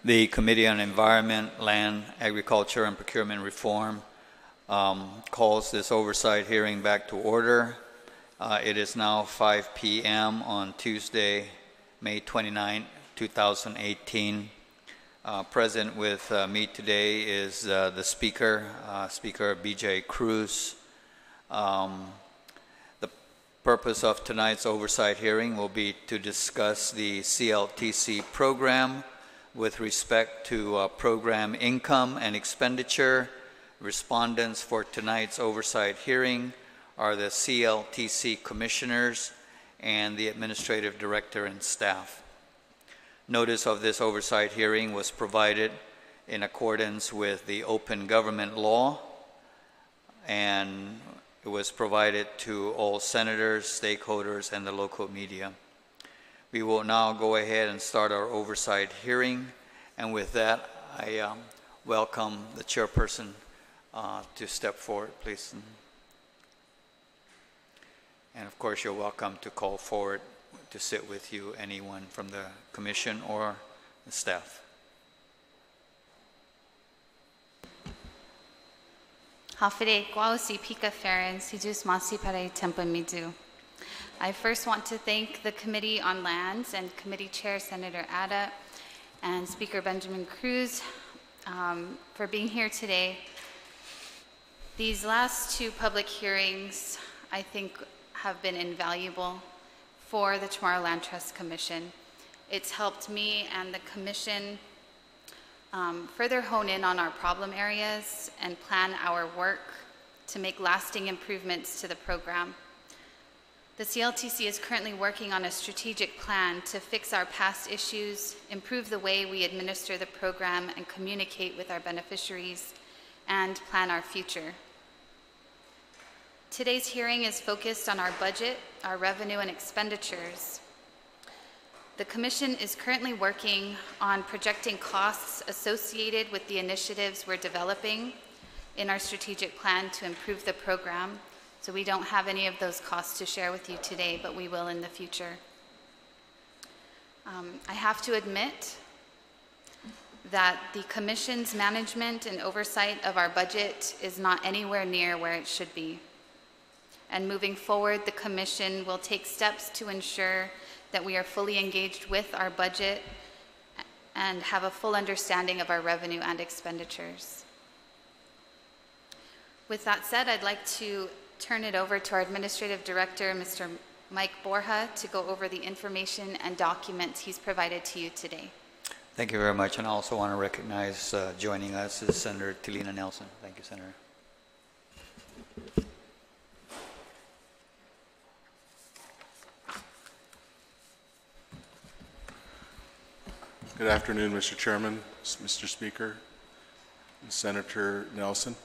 The Committee on Environment, Land, Agriculture, and Procurement Reform calls this oversight hearing back to order. It is now 5 p.m. on Tuesday, May 29, 2018. Present with me today is the Speaker, Speaker B.J. Cruz. The purpose of tonight's oversight hearing will be to discuss the CLTC program with respect to program income and expenditure. Respondents for tonight's oversight hearing are the CLTC commissioners and the administrative director and staff. Notice of this oversight hearing was provided in accordance with the open government law, and it was provided to all senators, stakeholders, and the local media. We will now go ahead and start our oversight hearing, and with that, I welcome the chairperson to step forward, please. And of course, you're welcome to call forward to sit with you anyone from the commission or the staff. Hafide Guausi Pika Ferin, Sijus Masi Pare Tempa Midu. I first want to thank the Committee on Lands and Committee Chair Senator Ada and Speaker Benjamin Cruz for being here today. These last two public hearings, I think, have been invaluable for the Chamorro Land Trust Commission. It's helped me and the Commission further hone in on our problem areas and plan our work to make lasting improvements to the program. The CLTC is currently working on a strategic plan to fix our past issues, improve the way we administer the program and communicate with our beneficiaries, and plan our future. Today's hearing is focused on our budget, our revenue, and expenditures. The Commission is currently working on projecting costs associated with the initiatives we're developing in our strategic plan to improve the program. So we don't have any of those costs to share with you today, but we will in the future. I have to admit that the Commission's management and oversight of our budget is not anywhere near where it should be. And moving forward, the Commission will take steps to ensure that we are fully engaged with our budget and have a full understanding of our revenue and expenditures. With that said, I'd like to turn it over to our Administrative Director, Mr. Mike Borja, to go over the information and documents he's provided to you today. Thank you very much, and I also want to recognize joining us is Senator Tilina Nelson. Thank you, Senator. Good afternoon, Mr. Chairman, Mr. Speaker, and Senator Nelson.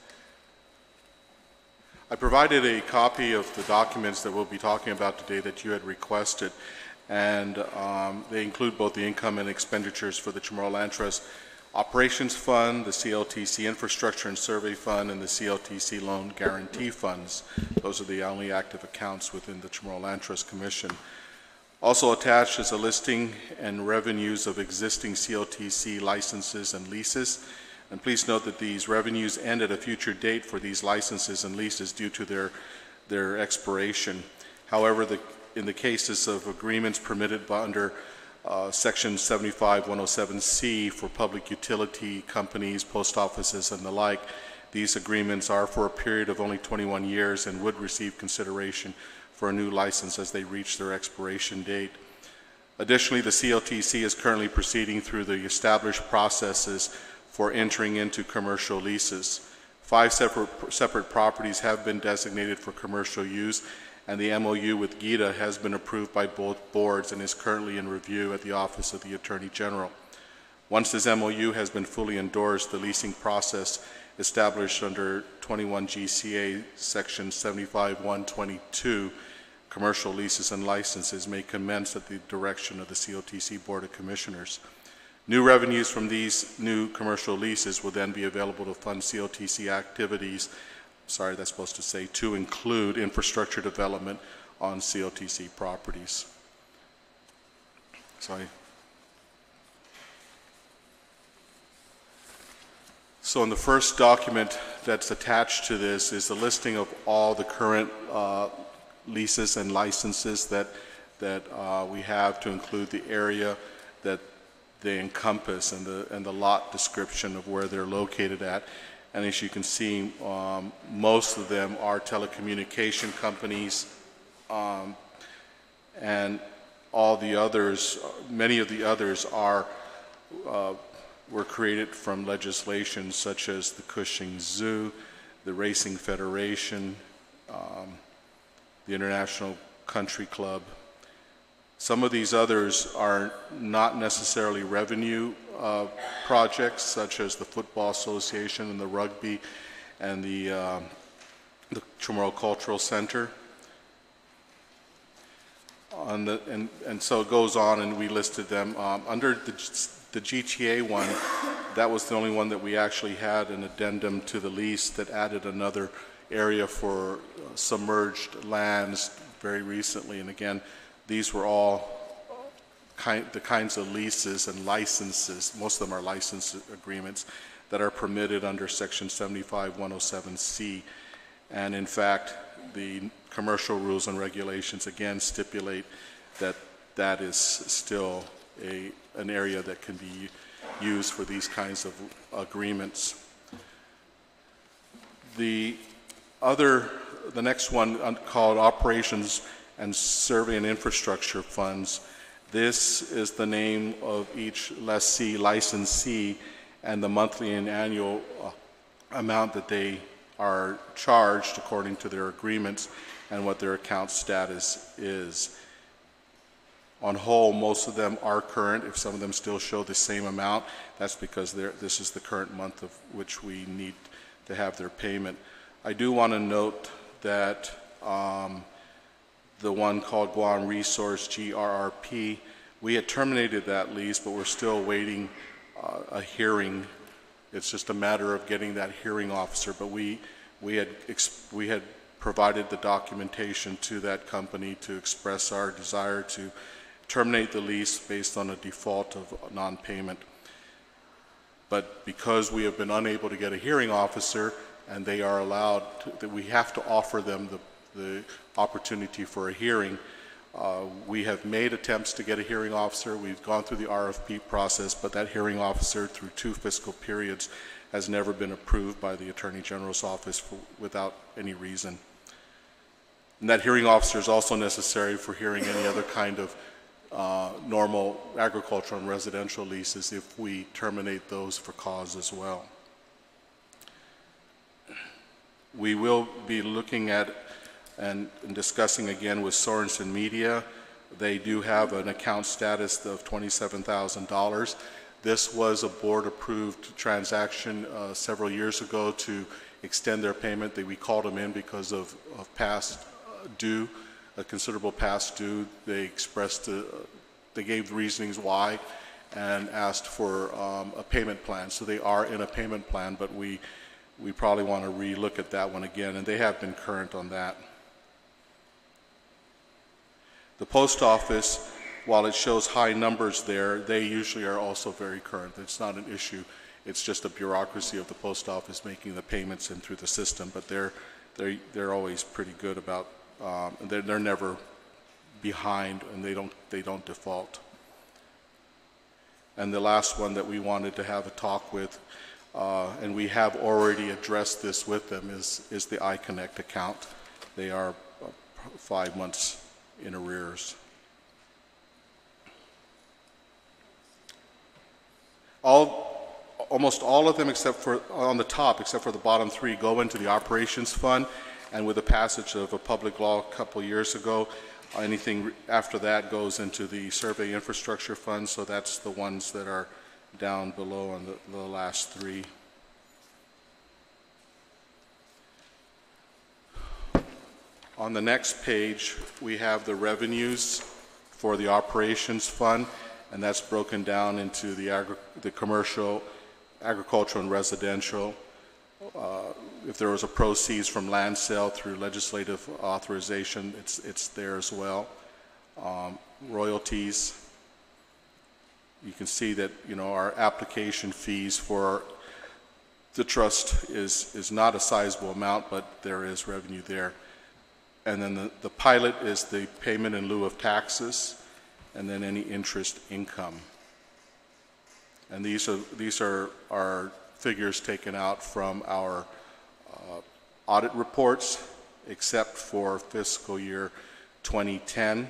I provided a copy of the documents that we'll be talking about today that you had requested, and they include both the income and expenditures for the Chamorro Land Trust Operations Fund, the CLTC Infrastructure and Survey Fund, and the CLTC Loan Guarantee Funds. Those are the only active accounts within the Chamorro Land Trust Commission. Also attached is a listing and revenues of existing CLTC licenses and leases. And please note that these revenues end at a future date for these licenses and leases due to their expiration. However, in the cases of agreements permitted under Section 75-107C for public utility companies, post offices, and the like, these agreements are for a period of only 21 years and would receive consideration for a new license as they reach their expiration date. Additionally, the CLTC is currently proceeding through the established processes for entering into commercial leases. 5 separate properties have been designated for commercial use, and the MOU with GITA has been approved by both boards and is currently in review at the Office of the Attorney General. Once this MOU has been fully endorsed, the leasing process established under 21 GCA Section 75-122, commercial leases and licenses, may commence at the direction of the CLTC Board of Commissioners. New revenues from these new commercial leases will then be available to fund CLTC activities, to include infrastructure development on CLTC properties. So in the first document that's attached to this is the listing of all the current leases and licenses that we have, to include the area that they encompass and the lot description of where they're located at. And as you can see, most of them are telecommunication companies, and all the others, many of the others were created from legislation such as the Cushing Zoo, the Racing Federation, the International Country Club. Some of these others are not necessarily revenue projects, such as the Football Association and the Rugby and the Chamorro Cultural Center. And so it goes on, and we listed them. Under the GTA one, that was the only one that we actually had an addendum to the lease that added another area for submerged lands very recently. And again, these were all the kinds of leases and licenses, most of them are license agreements, that are permitted under Section 75-107C. And in fact, the commercial rules and regulations again stipulate that that is still an area that can be used for these kinds of agreements. The next one, called Operations and Survey and Infrastructure Funds. This is the name of each lessee, licensee, and the monthly and annual amount that they are charged according to their agreements and what their account status is. On whole, most of them are current. If some of them still show the same amount, that's because this is the current month of which we need to have their payment. I do want to note that the one called Guam Resource, GRRP, we had terminated that lease, but we're still waiting a hearing. It's just a matter of getting that hearing officer, but we had provided the documentation to that company to express our desire to terminate the lease based on a default of non-payment. But because we have been unable to get a hearing officer, and they are allowed that we have to offer them the opportunity for a hearing, we have made attempts to get a hearing officer. We've gone through the RFP process, but that hearing officer, through 2 fiscal periods, has never been approved by the Attorney General's office without any reason. And that hearing officer is also necessary for hearing any other kind of normal agricultural and residential leases if we terminate those for cause as well. We will be looking at and discussing again with Sorensen Media. They do have an account status of $27,000. This was a board-approved transaction several years ago to extend their payment. We called them in because of past due, a considerable past due. They expressed, they gave reasonings why and asked for a payment plan. So they are in a payment plan, but we probably want to re-look at that one again, and they have been current on that. The post office, while it shows high numbers there, they usually are also very current. It's not an issue. It's just a bureaucracy of the post office making the payments in through the system, but they're always pretty good about, they're never behind, and they don't default. And the last one that we wanted to have a talk with, and we have already addressed this with them, is the iConnect account. They are 5 months in arrears. Almost all of them, except for on the top, except for the bottom 3, go into the operations fund. And with the passage of a public law a couple years ago, anything after that goes into the survey infrastructure fund. So that's the ones that are down below on the last 3. On the next page, we have the revenues for the operations fund, and that's broken down into the commercial, agricultural, and residential. If there was a proceeds from land sale through legislative authorization, it's there as well. Royalties. You can see that our application fees for the trust is not a sizable amount, but there is revenue there. And then the pilot is the payment in lieu of taxes, and then any interest income. And these are our figures taken out from our audit reports, except for fiscal year 2010.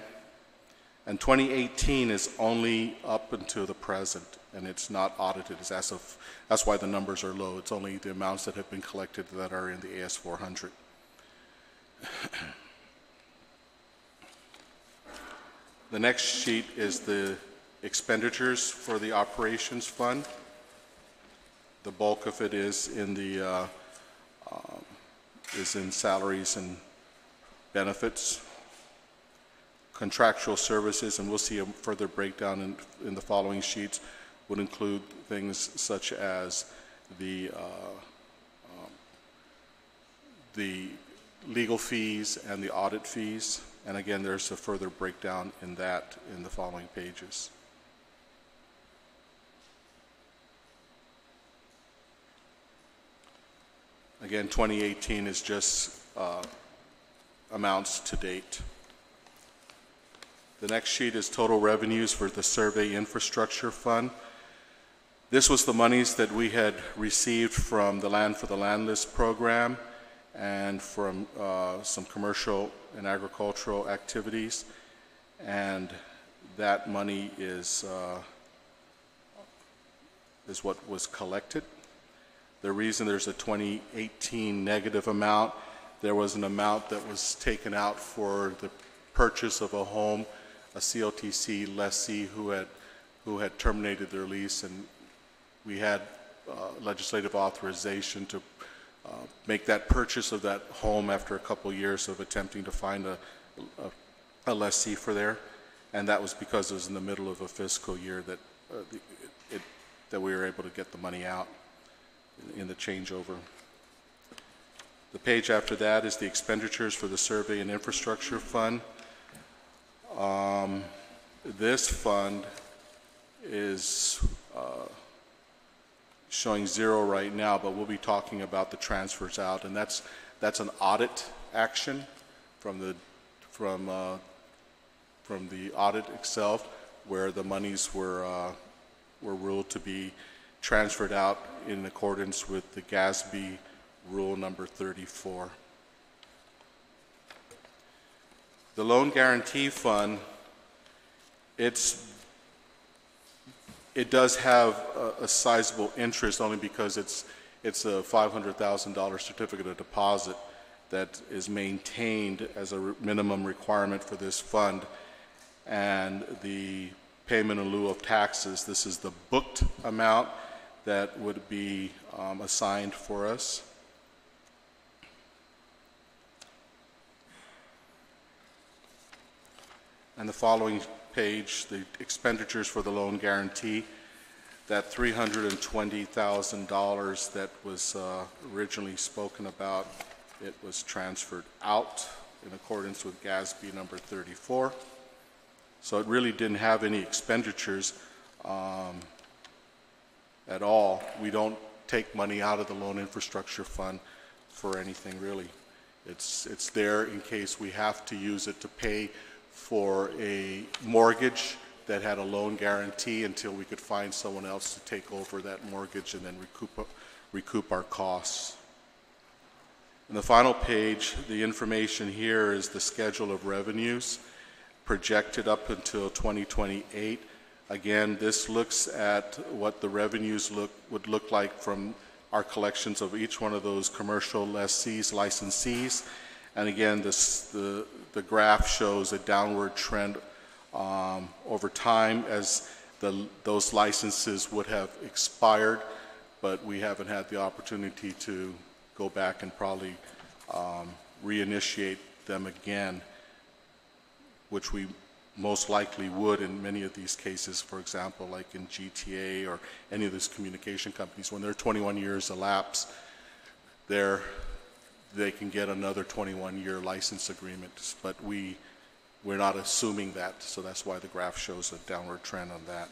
And 2018 is only up until the present, and it's not audited. That's why the numbers are low. It's only the amounts that have been collected that are in the AS400. The next sheet is the expenditures for the operations fund. The bulk of it is in salaries and benefits. Contractual services, and we'll see a further breakdown in the following sheets, would include things such as the legal fees and the audit fees. And again, there's a further breakdown in that in the following pages. Again, 2018 is just amounts to date. The next sheet is total revenues for the Survey Infrastructure Fund. This was the monies that we had received from the Land for the Landless program and from some commercial and agricultural activities. And that money is what was collected. The reason there's a 2018 negative amount, there was an amount that was taken out for the purchase of a home, a CLTC lessee who had terminated their lease, and we had legislative authorization to make that purchase of that home after a couple years of attempting to find a lessee for there, and that was because it was in the middle of a fiscal year that we were able to get the money out in the changeover. The page after that is the expenditures for the Survey and Infrastructure Fund. This fund is showing zero right now, but we'll be talking about the transfers out, and that's an audit action from the audit itself, where the monies were ruled to be transferred out in accordance with the GASB rule number 34. The Loan Guarantee Fund, it does have a sizable interest only because it's a $500,000 certificate of deposit that is maintained as a minimum requirement for this fund, and the payment in lieu of taxes, this is the booked amount that would be assigned for us. And the following page, the expenditures for the loan guarantee, that $320,000 that was originally spoken about, it was transferred out in accordance with GASB number 34. So it really didn't have any expenditures at all. We don't take money out of the Loan Infrastructure Fund for anything really. It's there in case we have to use it to pay for a mortgage that had a loan guarantee until we could find someone else to take over that mortgage and then recoup our costs. In the final page, the information here is the schedule of revenues projected up until 2028. Again, this looks at what the revenues would look like from our collections of each one of those commercial lessees, licensees. And again, the graph shows a downward trend over time as those licenses would have expired, but we haven't had the opportunity to go back and probably reinitiate them again, which we most likely would in many of these cases. For example, like in GTA or any of these communication companies, when their 21 years elapse, they can get another 21-year license agreement, but we're not assuming that, so that's why the graph shows a downward trend on that.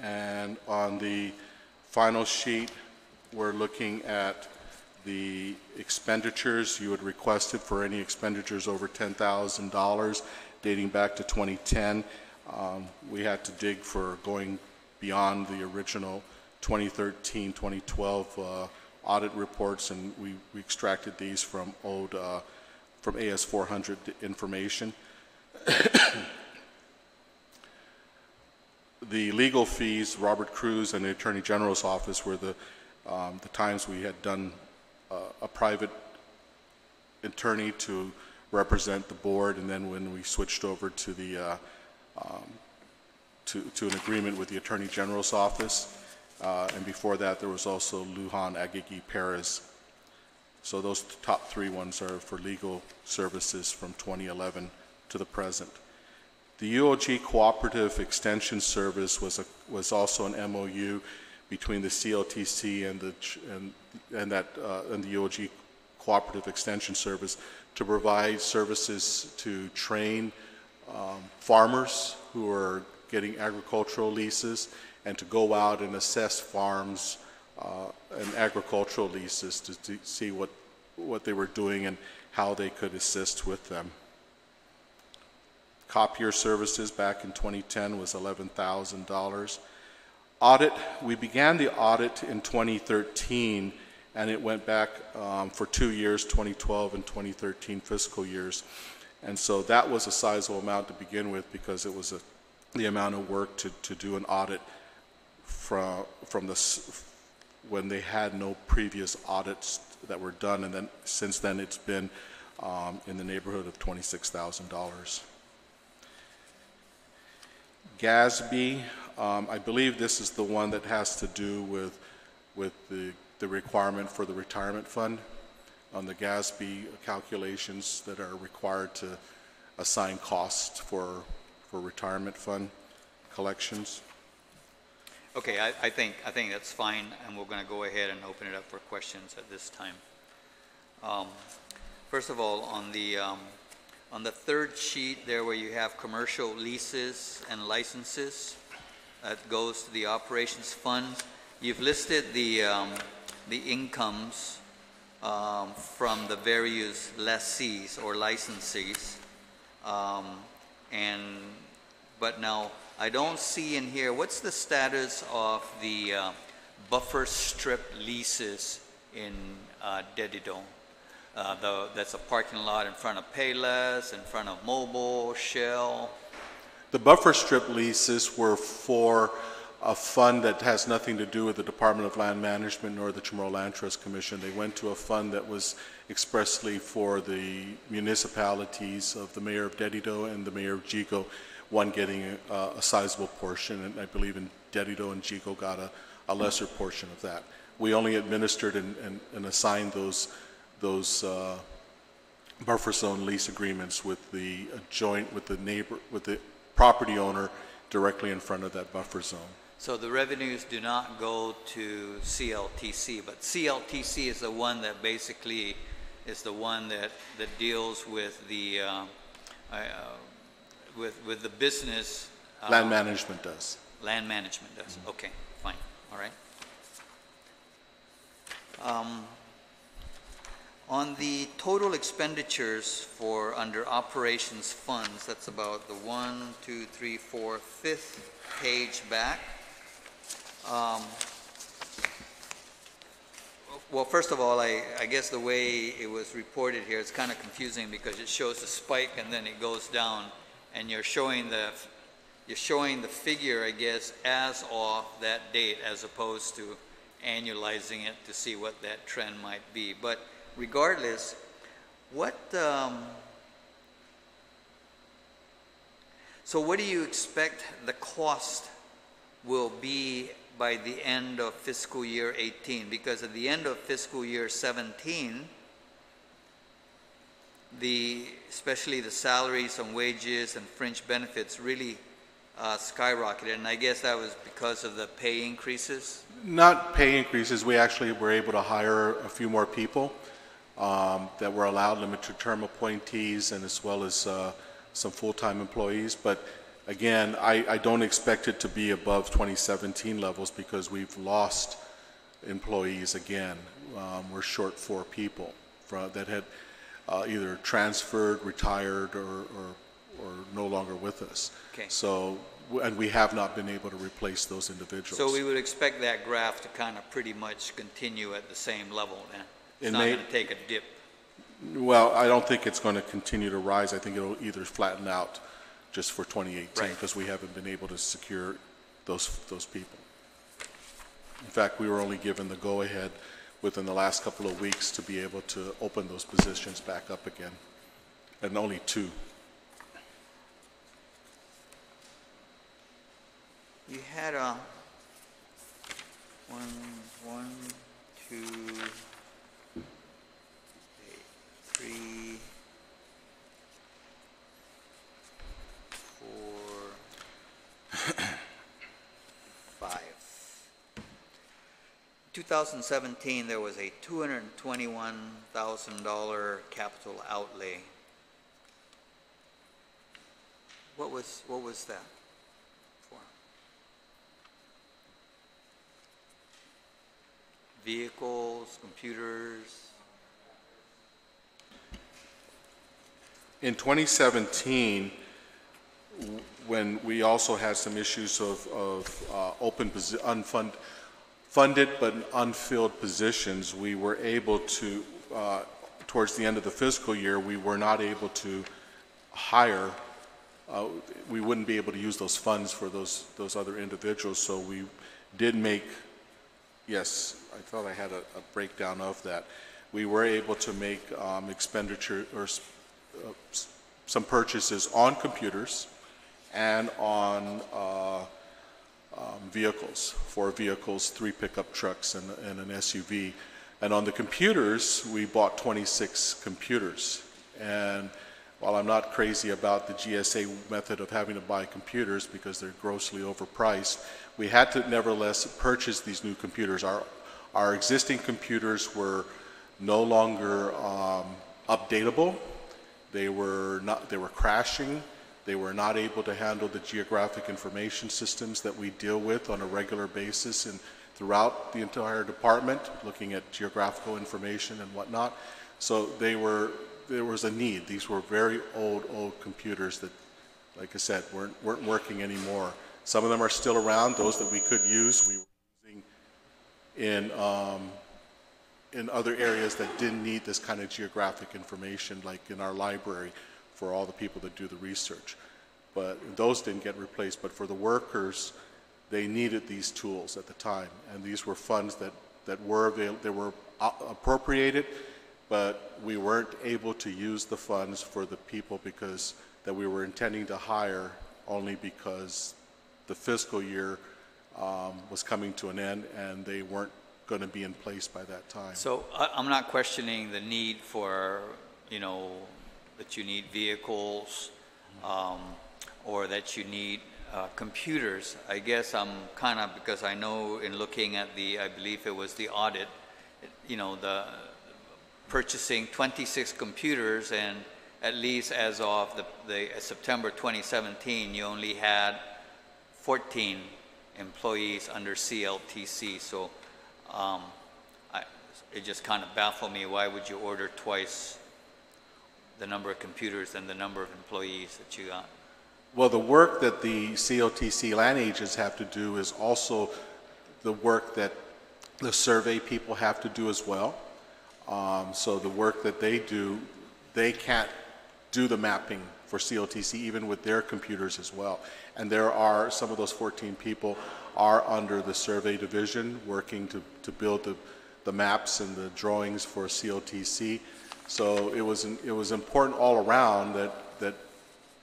And on the final sheet, we're looking at the expenditures. You had requested for any expenditures over $10,000 dating back to 2010. We had to dig for going beyond the original 2013, 2012 audit reports, and we extracted these from old, from AS400 information. The legal fees, Robert Cruz and the Attorney General's office were the times we had done a private attorney to represent the board, and then when we switched over to the to an agreement with the Attorney General's office, and before that there was also Lujan Agigi Perez. So those top three ones are for legal services from 2011 to the present. The UOG Cooperative Extension Service was also an MOU between the CLTC and the UOG Cooperative Extension Service to provide services to train farmers who are getting agricultural leases, and to go out and assess farms and agricultural leases to see what they were doing and how they could assist with them. Copier services back in 2010 was $11,000. Audit, we began the audit in 2013, and it went back for 2 years, 2012 and 2013 fiscal years. And so that was a sizable amount to begin with, because it was the amount of work to do an audit from when they had no previous audits that were done, and then since then it's been in the neighborhood of $26,000. GASB, I believe this is the one that has to do with the requirement for the retirement fund on the GASB calculations that are required to assign costs for retirement fund collections. Okay, I think that's fine, and we're going to go ahead and open it up for questions at this time. First of all, on the third sheet there, where you have commercial leases and licenses, that goes to the operations fund. You've listed the incomes from the various lessees or licensees, but now I don't see in here, what's the status of the buffer strip leases in Dedido? That's a parking lot in front of Payless, in front of Mobile, Shell. The buffer strip leases were for a fund that has nothing to do with the Department of Land Management nor the Chamorro Land Trust Commission. They went to a fund that was expressly for the municipalities of the mayor of Dedido and the mayor of Jigo, one getting a sizable portion, and I believe in Dedido and Jigo got a lesser portion of that. We only administered and assigned those buffer zone lease agreements with the property owner directly in front of that buffer zone. So the revenues do not go to CLTC, but CLTC is the one that basically is the one that deals with the with the business. Land management does. Land management does. Mm-hmm. Okay, fine. All right. On the total expenditures for under operations funds, that's about the 5th page back. Well, first of all, I guess the way it was reported here, it's kind of confusing because it shows a spike and then it goes down, and you're showing the figure, I guess, as of that date, as opposed to annualizing it to see what that trend might be. But regardless, so what do you expect the cost will be by the end of fiscal year 18? Because at the end of fiscal year 17, especially the salaries and wages and fringe benefits really skyrocketed, and I guess that was because of the pay increases? Not pay increases. We actually were able to hire a few more people that were allowed, limited term appointees, and as well as some full-time employees. But Again, I don't expect it to be above 2017 levels because we've lost employees again. We're short 4 people that had either transferred, retired, or no longer with us. Okay. So, and we have not been able to replace those individuals. So we would expect that graph to kind of pretty much continue at the same level then? It's not going to take a dip? Well, I don't think it's going to continue to rise. I think it'll either flatten out just for 2018 because we haven't been able to secure those people. In fact, we were only given the go-ahead within the last couple of weeks to be able to open those positions back up again, and only 2. You had 1, 2, 3, 4, 5. 2017, there was a $221,000 capital outlay. What was that for? Vehicles, computers? In 2017, when we also had some issues of funded but unfilled positions, we were able to, towards the end of the fiscal year, we were not able to hire. We wouldn't be able to use those funds for those other individuals, so we did make, yes, I thought I had a breakdown of that. We were able to make expenditure or some purchases on computers and on vehicles, 4 vehicles, 3 pickup trucks, and an SUV. And on the computers, we bought 26 computers. And while I'm not crazy about the GSA method of having to buy computers because they're grossly overpriced, we had to nevertheless purchase these new computers. Our existing computers were no longer updatable. They were crashing. They were not able to handle the geographic information systems that we deal with on a regular basis and throughout the entire department, looking at geographical information and whatnot. So there was a need. These were very old computers that, like I said, weren't working anymore. Some of them are still around. Those that we could use, we were using in other areas that didn't need this kind of geographic information, like in our library, for all the people that do the research. But those didn't get replaced. But for the workers, they needed these tools at the time. And these were funds that were available, they were appropriated, but we weren't able to use the funds for the people that we were intending to hire, only because the fiscal year was coming to an end and they weren't going to be in place by that time. So I'm not questioning the need for, that you need vehicles or that you need computers. I guess I'm kind of, because I know in looking at I believe it was the audit, the purchasing 26 computers, and at least as of the September 2017, you only had 14 employees under CLTC. So it just kind of baffled me. Why would you order twice the number of computers and the number of employees that you got? Well, the work that the CLTC land agents have to do is also the work that the survey people have to do as well. So the work that they do, they can't do the mapping for CLTC even with their computers as well. And there are some of those 14 people are under the survey division working to build the maps and the drawings for CLTC. So it was important all around that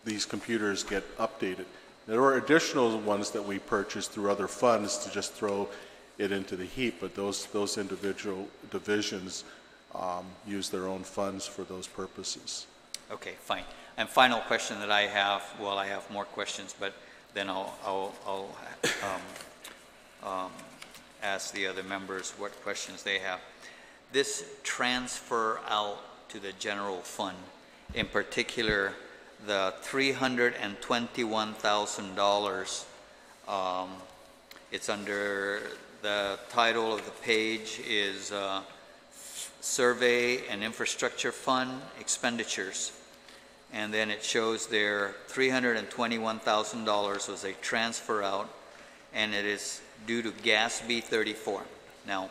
these computers get updated. There were additional ones that we purchased through other funds to just throw it into the heap, but those individual divisions use their own funds for those purposes. Okay, fine. And final question that I have, well, I have more questions, but then I'll ask the other members what questions they have. This transfer out to the general fund, in particular, the $321,000. It's under, the title of the page is Survey and Infrastructure Fund Expenditures. And then it shows there $321,000 was a transfer out, and it is due to Gas B34. Now,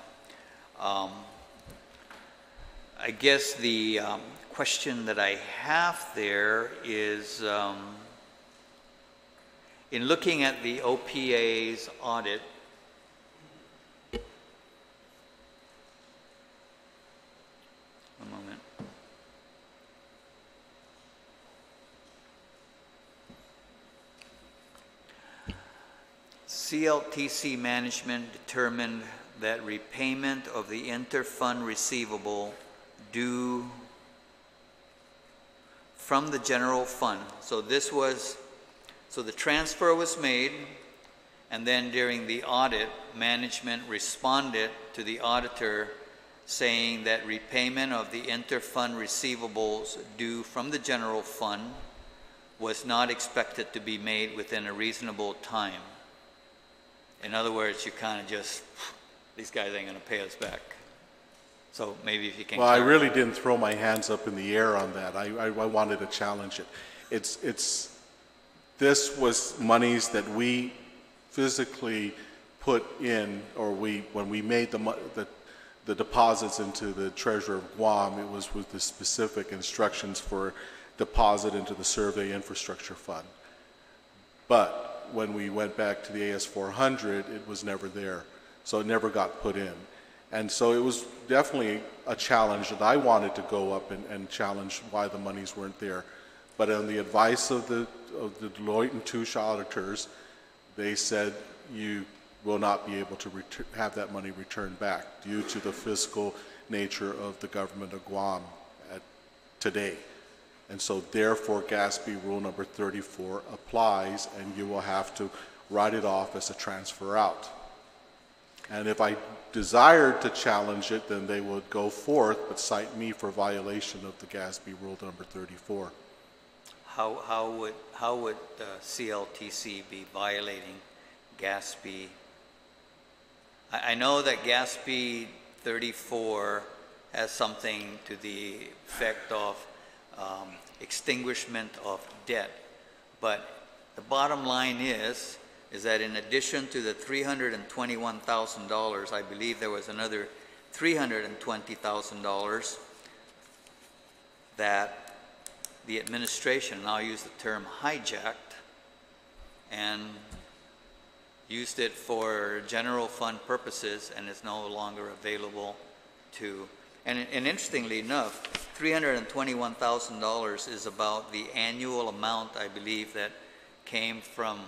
I guess the question that I have there is, in looking at the OPA's audit, one moment. CLTC management determined that repayment of the inter-fund receivable due from the general fund. So the transfer was made, and then during the audit, management responded to the auditor saying that repayment of the inter-fund receivables due from the general fund was not expected to be made within a reasonable time. In other words, you kind of just, these guys ain't going to pay us back. So maybe if you can. Well, I really didn't throw my hands up in the air on that. I wanted to challenge it. This was monies that we physically put in, or when we made the deposits into the Treasurer of Guam, it was with the specific instructions for deposit into the Survey Infrastructure Fund. But when we went back to the AS400, it was never there. So it never got put in. And so it was definitely a challenge that I wanted to go up and challenge why the monies weren't there. But on the advice of the Deloitte and Touche auditors, they said you will not be able to have that money returned back due to the fiscal nature of the government of Guam today. And so therefore GASB rule number 34 applies, and you will have to write it off as a transfer out. And if I desired to challenge it, then they would go forth but cite me for violation of the GASB rule number 34. How would CLTC be violating GASB? I know that GASB 34 has something to the effect of extinguishment of debt, but the bottom line is that in addition to the $321,000, I believe there was another $320,000 that the administration, and I'll use the term hijacked, and used it for general fund purposes and is no longer available to, and interestingly enough, $321,000 is about the annual amount, I believe, that came from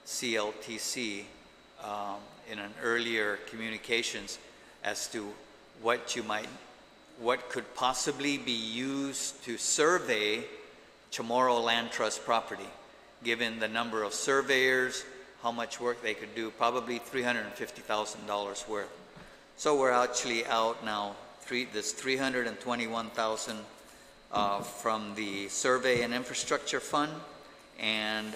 CLTC in an earlier communications as to what could possibly be used to survey Chamorro Land Trust property, given the number of surveyors, how much work they could do, probably $350,000 worth. So we're actually out now, this $321,000 from the Survey and Infrastructure Fund, and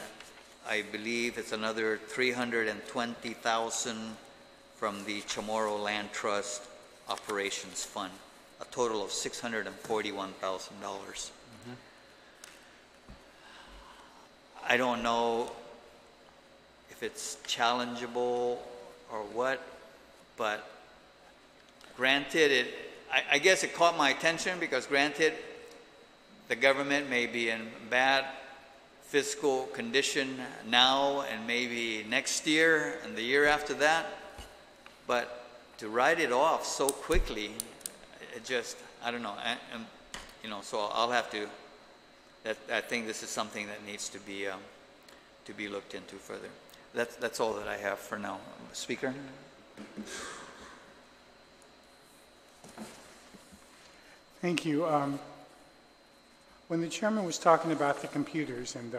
I believe it's another $320,000 from the Chamorro Land Trust Operations Fund, a total of $641,000. I don't know if it's challengeable or what, but granted, I guess it caught my attention because granted, the government may be in bad fiscal condition now and maybe next year and the year after that, but to write it off so quickly, it just, I don't know, so I'll have to, I think this is something that needs to be looked into further. That's all that I have for now. Speaker? Thank you. When the chairman was talking about the computers and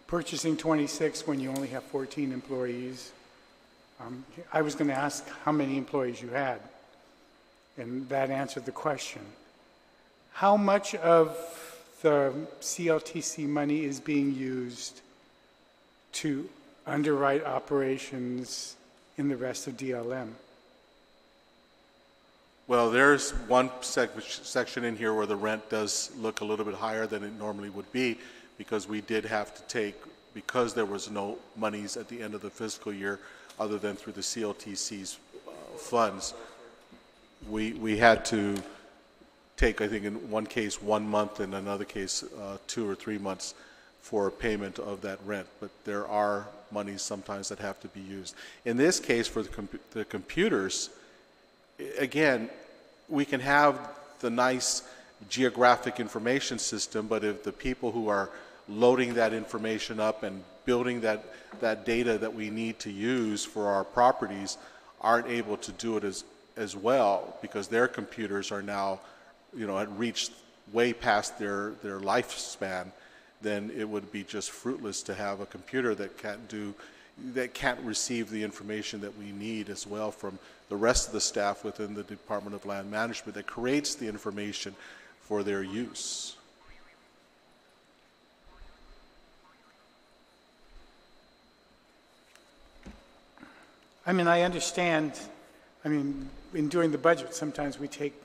purchasing 26 when you only have 14 employees, I was going to ask how many employees you had, and that answered the question. How much of the CLTC money is being used to underwrite operations in the rest of DLM? Well, there's one section in here where the rent does look a little bit higher than it normally would be, because we did have to take, because there was no monies at the end of the fiscal year other than through the CLTC's funds, we had to take, I think in one case 1 month, in another case 2 or 3 months for payment of that rent. But there are monies sometimes that have to be used. In this case, for the computers, again, we can have the nice geographic information system, but if the people who are loading that information up and building that data that we need to use for our properties aren't able to do it as well, because their computers are now, had reached way past their lifespan, then it would be just fruitless to have a computer that can't receive the information that we need as well from the rest of the staff within the Department of Land Management that creates the information for their use. I mean, I understand, in doing the budget, sometimes we take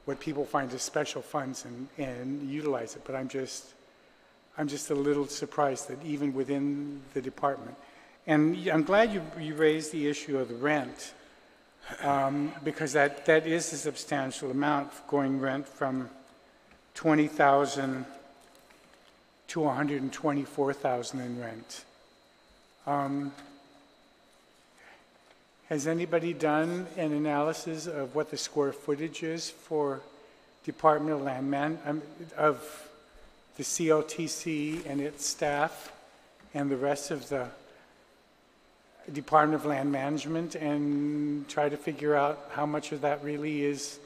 what people find as special funds and utilize it, but I'm just a little surprised that even within the department. And I'm glad you raised the issue of the rent, because that is a substantial amount, going rent from $20,000 to $124,000 in rent. Has anybody done an analysis of what the square footage is for Department of Land of the CLTC and its staff and the rest of the Department of Land Management, and try to figure out how much of that really is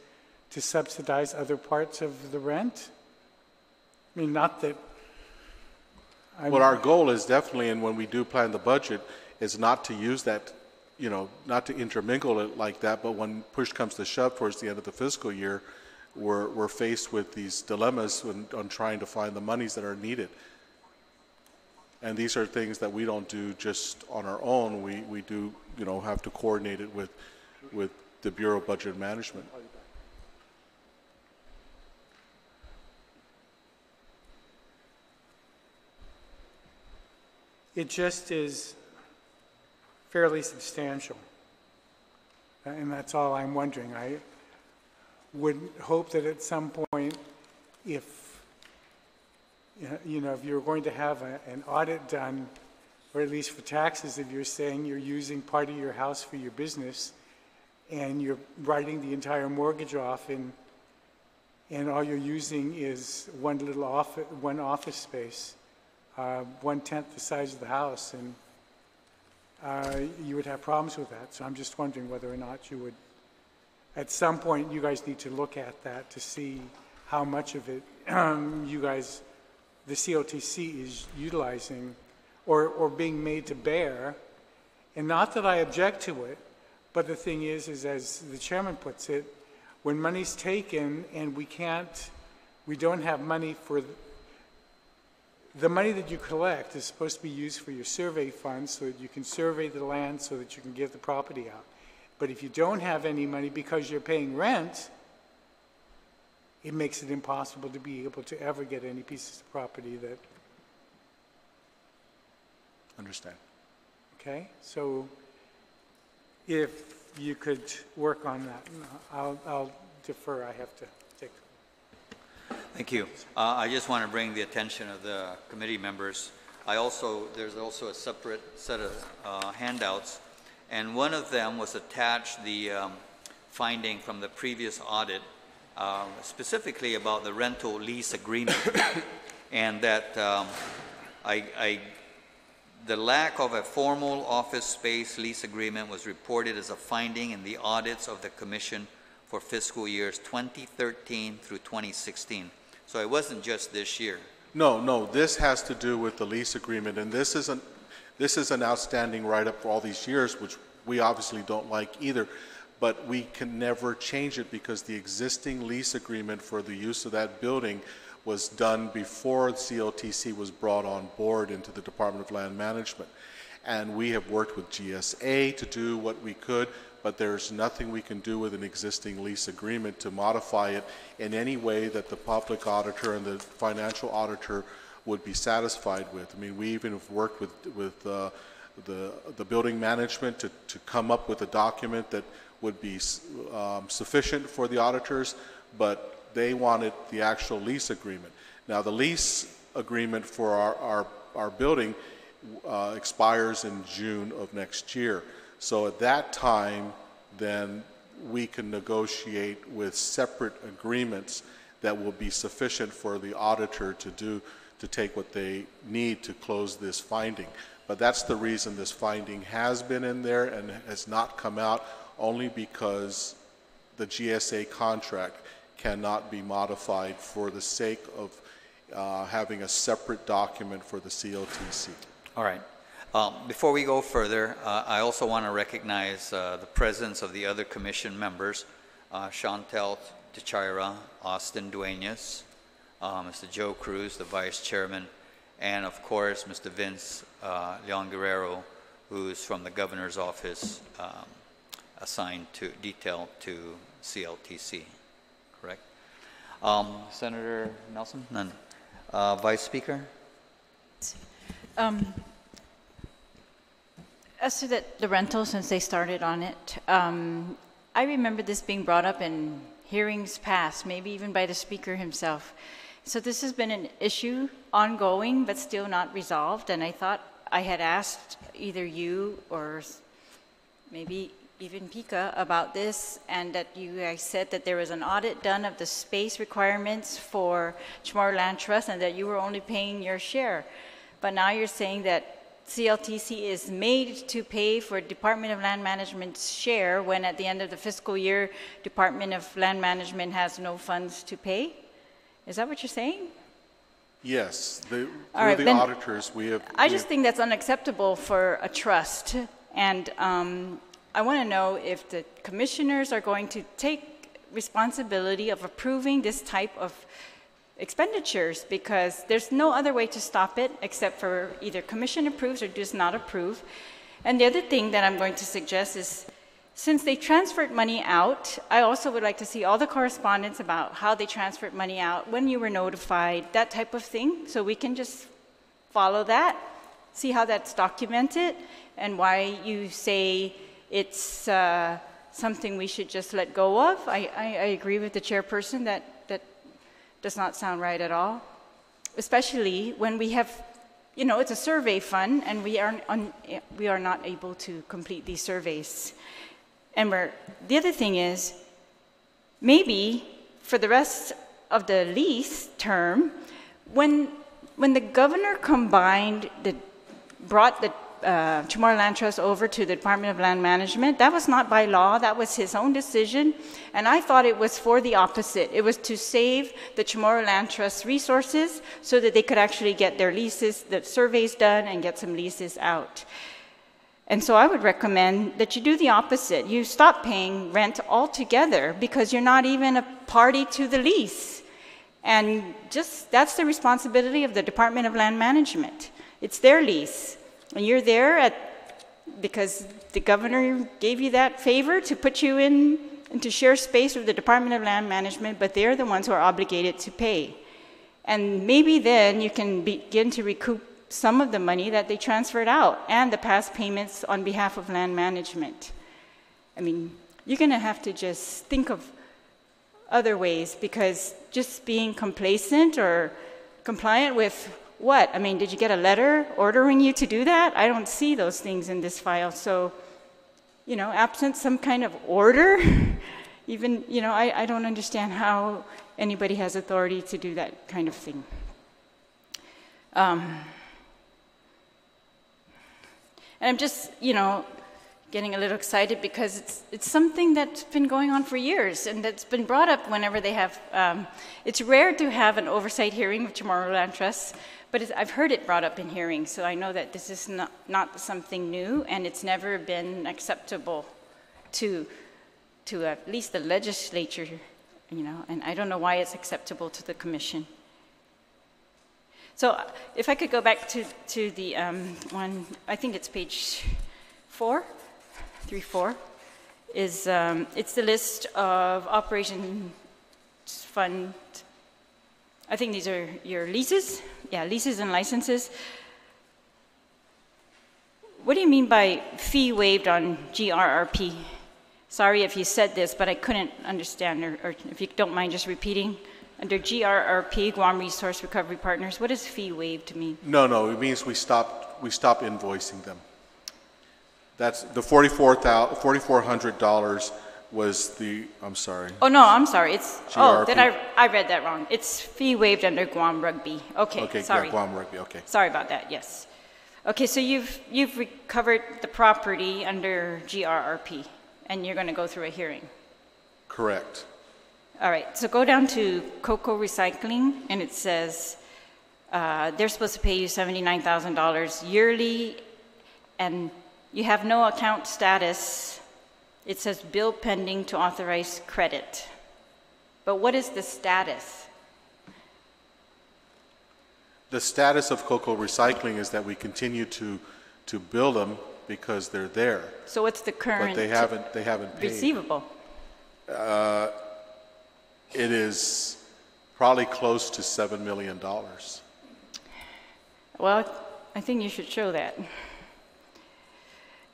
to subsidize other parts of the rent? Not that... Well, our goal is definitely, and when we do plan the budget, is not to use that, not to intermingle it like that, but when push comes to shove towards the end of the fiscal year, we're faced with these dilemmas on trying to find the monies that are needed. And these are things that we don't do just on our own. We do, have to coordinate it with the Bureau of Budget Management. It just is fairly substantial. And that's all I'm wondering. I would hope that at some point, if you're going to have an audit done, or at least for taxes, if you're saying you're using part of your house for your business and you're writing the entire mortgage off and all you're using is one office space, 1/10 the size of the house, and you would have problems with that. So I'm just wondering whether or not you would, at some point, you guys need to look at that to see how much of it you guys, the CLTC, is utilizing or being made to bear. And not that I object to it, but the thing is as the chairman puts it, when money's taken and we don't have money for the money that you collect is supposed to be used for your survey funds so that you can survey the land so that you can give the property out. But if you don't have any money because you're paying rent, it makes it impossible to be able to ever get any pieces of property that... Understand. Okay, so if you could work on that, I'll defer. I have to take... Thank you. I just want to bring the attention of the committee members. There's also a separate set of handouts, and one of them was attached the finding from the previous audit, specifically about the rental lease agreement, and that the lack of a formal office space lease agreement was reported as a finding in the audits of the Commission for fiscal years 2013 through 2016. So it wasn't just this year. No, this has to do with the lease agreement, and this is an outstanding write-up for all these years, which we obviously don't like either, but we can never change it because the existing lease agreement for the use of that building was done before CLTC was brought on board into the Department of Land Management. And we have worked with GSA to do what we could, but there's nothing we can do with an existing lease agreement to modify it in any way that the public auditor and the financial auditor would be satisfied with. I mean, we even have worked with the building management to come up with a document that would be sufficient for the auditors, but they wanted the actual lease agreement. Now, the lease agreement for our building expires in June of next year. So at that time, then we can negotiate with separate agreements that will be sufficient for the auditor to take what they need to close this finding. But that's the reason this finding has been in there and has not come out, only because the GSA contract cannot be modified for the sake of having a separate document for the CLTC. All right. Before we go further, I also want to recognize the presence of the other commission members, Chantel Teixeira, Austin Duenas, Mr. Joe Cruz, the vice chairman, and of course, Mr. Vince Leon Guerrero, who's from the governor's office, assigned to detail to CLTC, correct? Senator Nelson? None. Vice Speaker? As to the rental, since they started on it, I remember this being brought up in hearings past, maybe even by the speaker himself. So this has been an issue ongoing, but still not resolved. And I thought I had asked either you or maybe even Pika about this, and that you guys said that there was an audit done of the space requirements for Chamorro Land Trust and that you were only paying your share. But now you're saying that CLTC is made to pay for Department of Land Management's share when at the end of the fiscal year, Department of Land Management has no funds to pay? Is that what you're saying? Yes. Through right, the auditors, we have... I just think that's unacceptable for a trust. And I want to know if the commissioners are going to take responsibility of approving this type of expenditures, because there's no other way to stop it except for either commission approves or does not approve. And the other thing that I'm going to suggest is, since they transferred money out, I also would like to see all the correspondence about how they transferred money out, when you were notified, that type of thing, so we can just follow that, see how that's documented, and why you say it's something we should just let go of. I agree with the chairperson that does not sound right at all, especially when we have, you know, it's a survey fund and we are not able to complete these surveys. And the other thing is, maybe for the rest of the lease term, when the governor brought the Chamorro Land Trust over to the Department of Land Management, that was not by law, that was his own decision, and I thought it was for the opposite. It was to save the Chamorro Land Trust resources so that they could actually get their leases, the surveys done, and get some leases out. And so I would recommend that you do the opposite. You stop paying rent altogether because you're not even a party to the lease. And just that's the responsibility of the Department of Land Management. It's their lease. And you're there because the governor gave you that favor to put you into share space with the Department of Land Management, but they're the ones who are obligated to pay. And maybe then you can begin to recoup some of the money that they transferred out and the past payments on behalf of land management. I mean, you're going to have to just think of other ways, because just being complacent or compliant with what? I mean, did you get a letter ordering you to do that? I don't see those things in this file. So, you know, absent some kind of order, even, you know, I don't understand how anybody has authority to do that kind of thing. And I'm just, you know, getting a little excited because it's something that's been going on for years and that's been brought up whenever they have, it's rare to have an oversight hearing with Chamorro Land Trust, but I've heard it brought up in hearings, so I know that this is not something new, and it's never been acceptable to at least the legislature, you know, and I don't know why it's acceptable to the commission. So if I could go back to the one, I think it's page 4, 3-4, is it's the list of operations fund. I think these are your leases. Yeah, leases and licenses. What do you mean by fee waived on GRRP? Sorry if you said this, but I couldn't understand, or if you don't mind just repeating. Under GRRP, Guam Resource Recovery Partners, what does fee waived mean? No, it means we stop invoicing them. That's the $4,400 was the, I'm sorry. Oh, no, I'm sorry. It's, GRRP. oh, then I read that wrong. It's fee waived under Guam Rugby. Okay, sorry. Yeah, Guam Rugby, okay. Sorry about that, yes. Okay, so you've recovered the property under GRRP, and you're going to go through a hearing. Correct. All right, so go down to Cocoa Recycling, and it says they're supposed to pay you $79,000 yearly, and you have no account status. It says bill pending to authorize credit. But what is the status? The status of Cocoa Recycling is that we continue to bill them because they're there. So what's the current But they haven't paid. receivable? It is probably close to $7 million. Well, I think you should show that.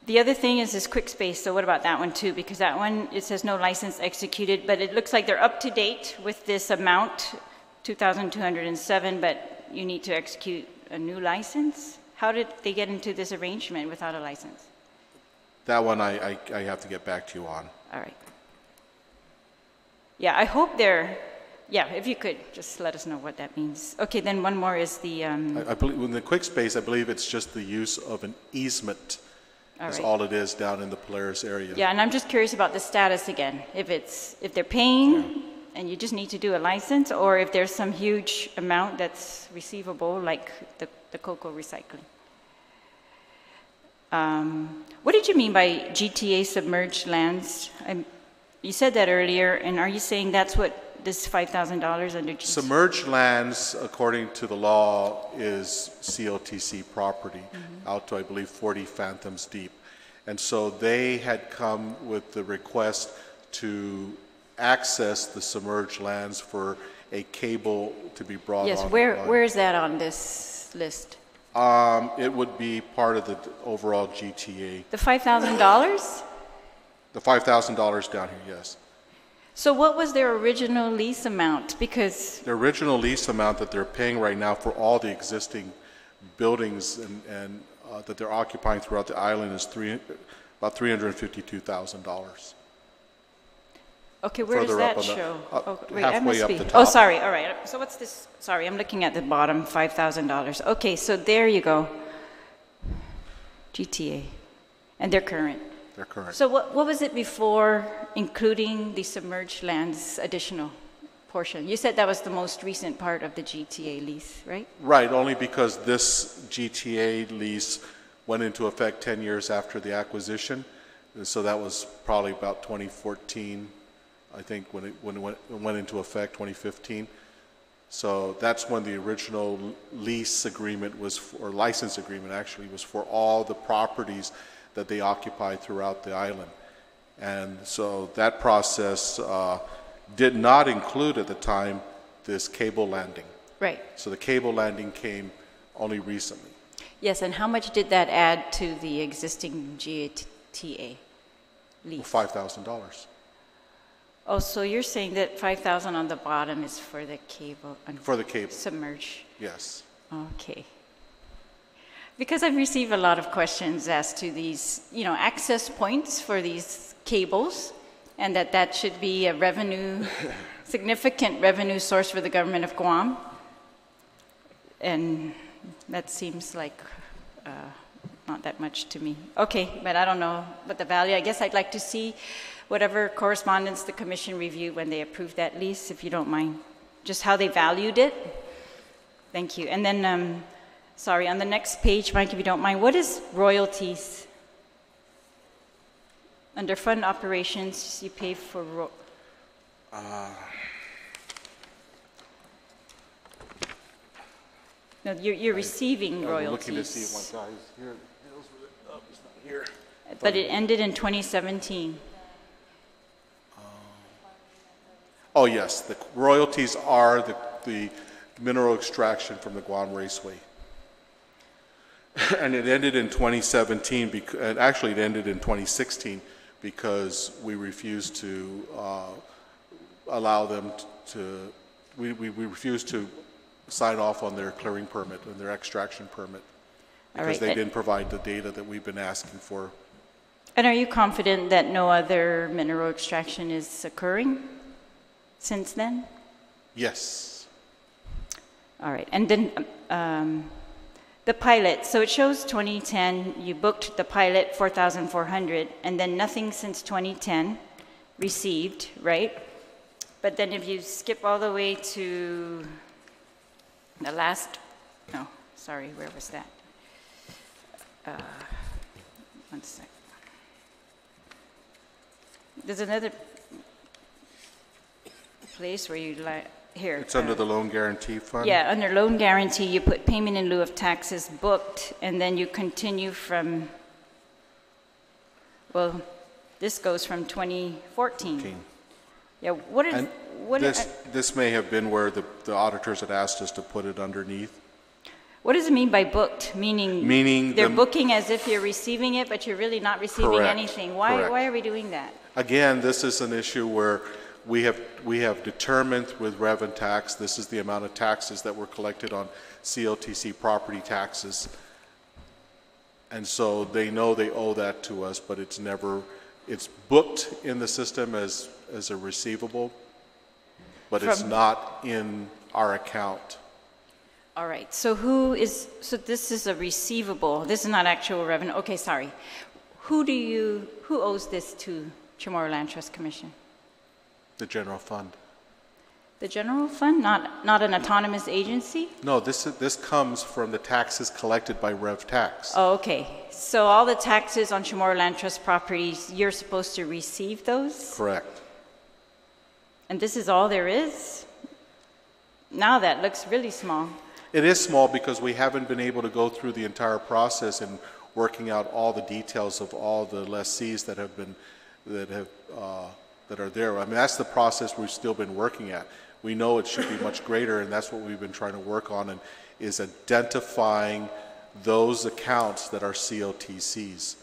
The other thing is this quick space, so what about that one too? Because that one, it says no license executed, but it looks like they're up to date with this amount, 2,207, but you need to execute a new license? How did they get into this arrangement without a license? That one I have to get back to you on. All right. Yeah, I hope they're, yeah, if you could just let us know what that means. Okay, then one more is the... I believe in the quick space, I believe it's just the use of an easement. That's right. all it is down in the Polaris area. Yeah, and I'm just curious about the status again. If they're paying and you just need to do a license, or if there's some huge amount that's receivable, like the cocoa recycling. What did you mean by GTA submerged lands? You said that earlier, and are you saying that's what this $5,000 under GTA? Submerged lands, according to the law, is CLTC property, out to, I believe, 40 fathoms deep. And so they had come with the request to access the submerged lands for a cable to be brought on. Yes, where is that on this list? It would be part of the overall GTA. The $5,000? The $5,000 down here, yes. So what was their original lease amount? Because The original lease amount that they're paying right now for all the existing buildings and that they're occupying throughout the island is about $352,000. okay, where does Further that up on the- show? Wait, halfway up MSP. the Oh, top. sorry. All right. So what's this? Sorry, I'm looking at the bottom, $5,000. Okay, so there you go. GTA. And they're current. They're current. So what was it before, including the submerged lands additional portion? You said that was the most recent part of the GTA lease, right? Right, only because this GTA lease went into effect 10 years after the acquisition. And so that was probably about 2014, I think, when it went into effect, 2015. So that's when the original lease agreement was, or license agreement actually, was for all the properties that they occupy throughout the island. And so that process did not include at the time this cable landing. Right. So the cable landing came only recently. Yes, and how much did that add to the existing GTA lease? $5,000 Oh, so you're saying that 5,000 on the bottom is for the cable? for the cable. Submerge. Yes. Okay. Because I've received a lot of questions as to these, access points for these cables, and that should be a significant revenue source for the government of Guam. And that seems like not that much to me. Okay, but I don't know what the value. I guess I'd like to see whatever correspondence the commission reviewed when they approved that lease, if you don't mind. Just how they valued it. Thank you. And then, sorry, on the next page, Mike, if you don't mind, what is royalties? Under fund operations, you pay for... No, you're receiving I'm royalties. looking to see if one guy is here. Oh, he's not here. But it ended in 2017. Oh, yes, the royalties are the mineral extraction from the Guam Raceway. And it ended in 2017, and actually it ended in 2016 because we refused to allow them to, we refused to sign off on their clearing permit and their extraction permit because they didn't provide the data that we've been asking for. And are you confident that no other mineral extraction is occurring since then? Yes. All right. And then the pilot, so it shows 2010, you booked the pilot 4,400, and then nothing since 2010 received, right? But then if you skip all the way to the last, no, sorry, where was that? One sec. There's another place where you here. It's under the loan guarantee fund? Yeah, under loan guarantee, you put payment in lieu of taxes booked, and then you continue from, well, this goes from 2014. Yeah, This may have been where the auditors had asked us to put it underneath. What does it mean by booked? Meaning they're booking as if you're receiving it, but you're really not receiving Correct. anything. Why are we doing that? Again, this is an issue where we have determined with rev and tax, this is the amount of taxes that were collected on CLTC property taxes. And so they know they owe that to us, but it's booked in the system as a receivable, but it's not in our account. All right, so so this is a receivable, this is not actual revenue. Okay, sorry. Who owes this to Chamorro Land Trust Commission? The general fund. The general fund, not an autonomous agency? No, this comes from the taxes collected by rev tax. Oh, okay. So all the taxes on Chamorro Land Trust properties, you're supposed to receive those? Correct. And this is all there is? Now that looks really small. It is small because we haven't been able to go through the entire process and working out all the details of all the lessees that are there. I mean, that's the process we've still been working at. We know it should be much greater, and that's what we've been trying to work on, and is identifying those accounts that are CLTCs.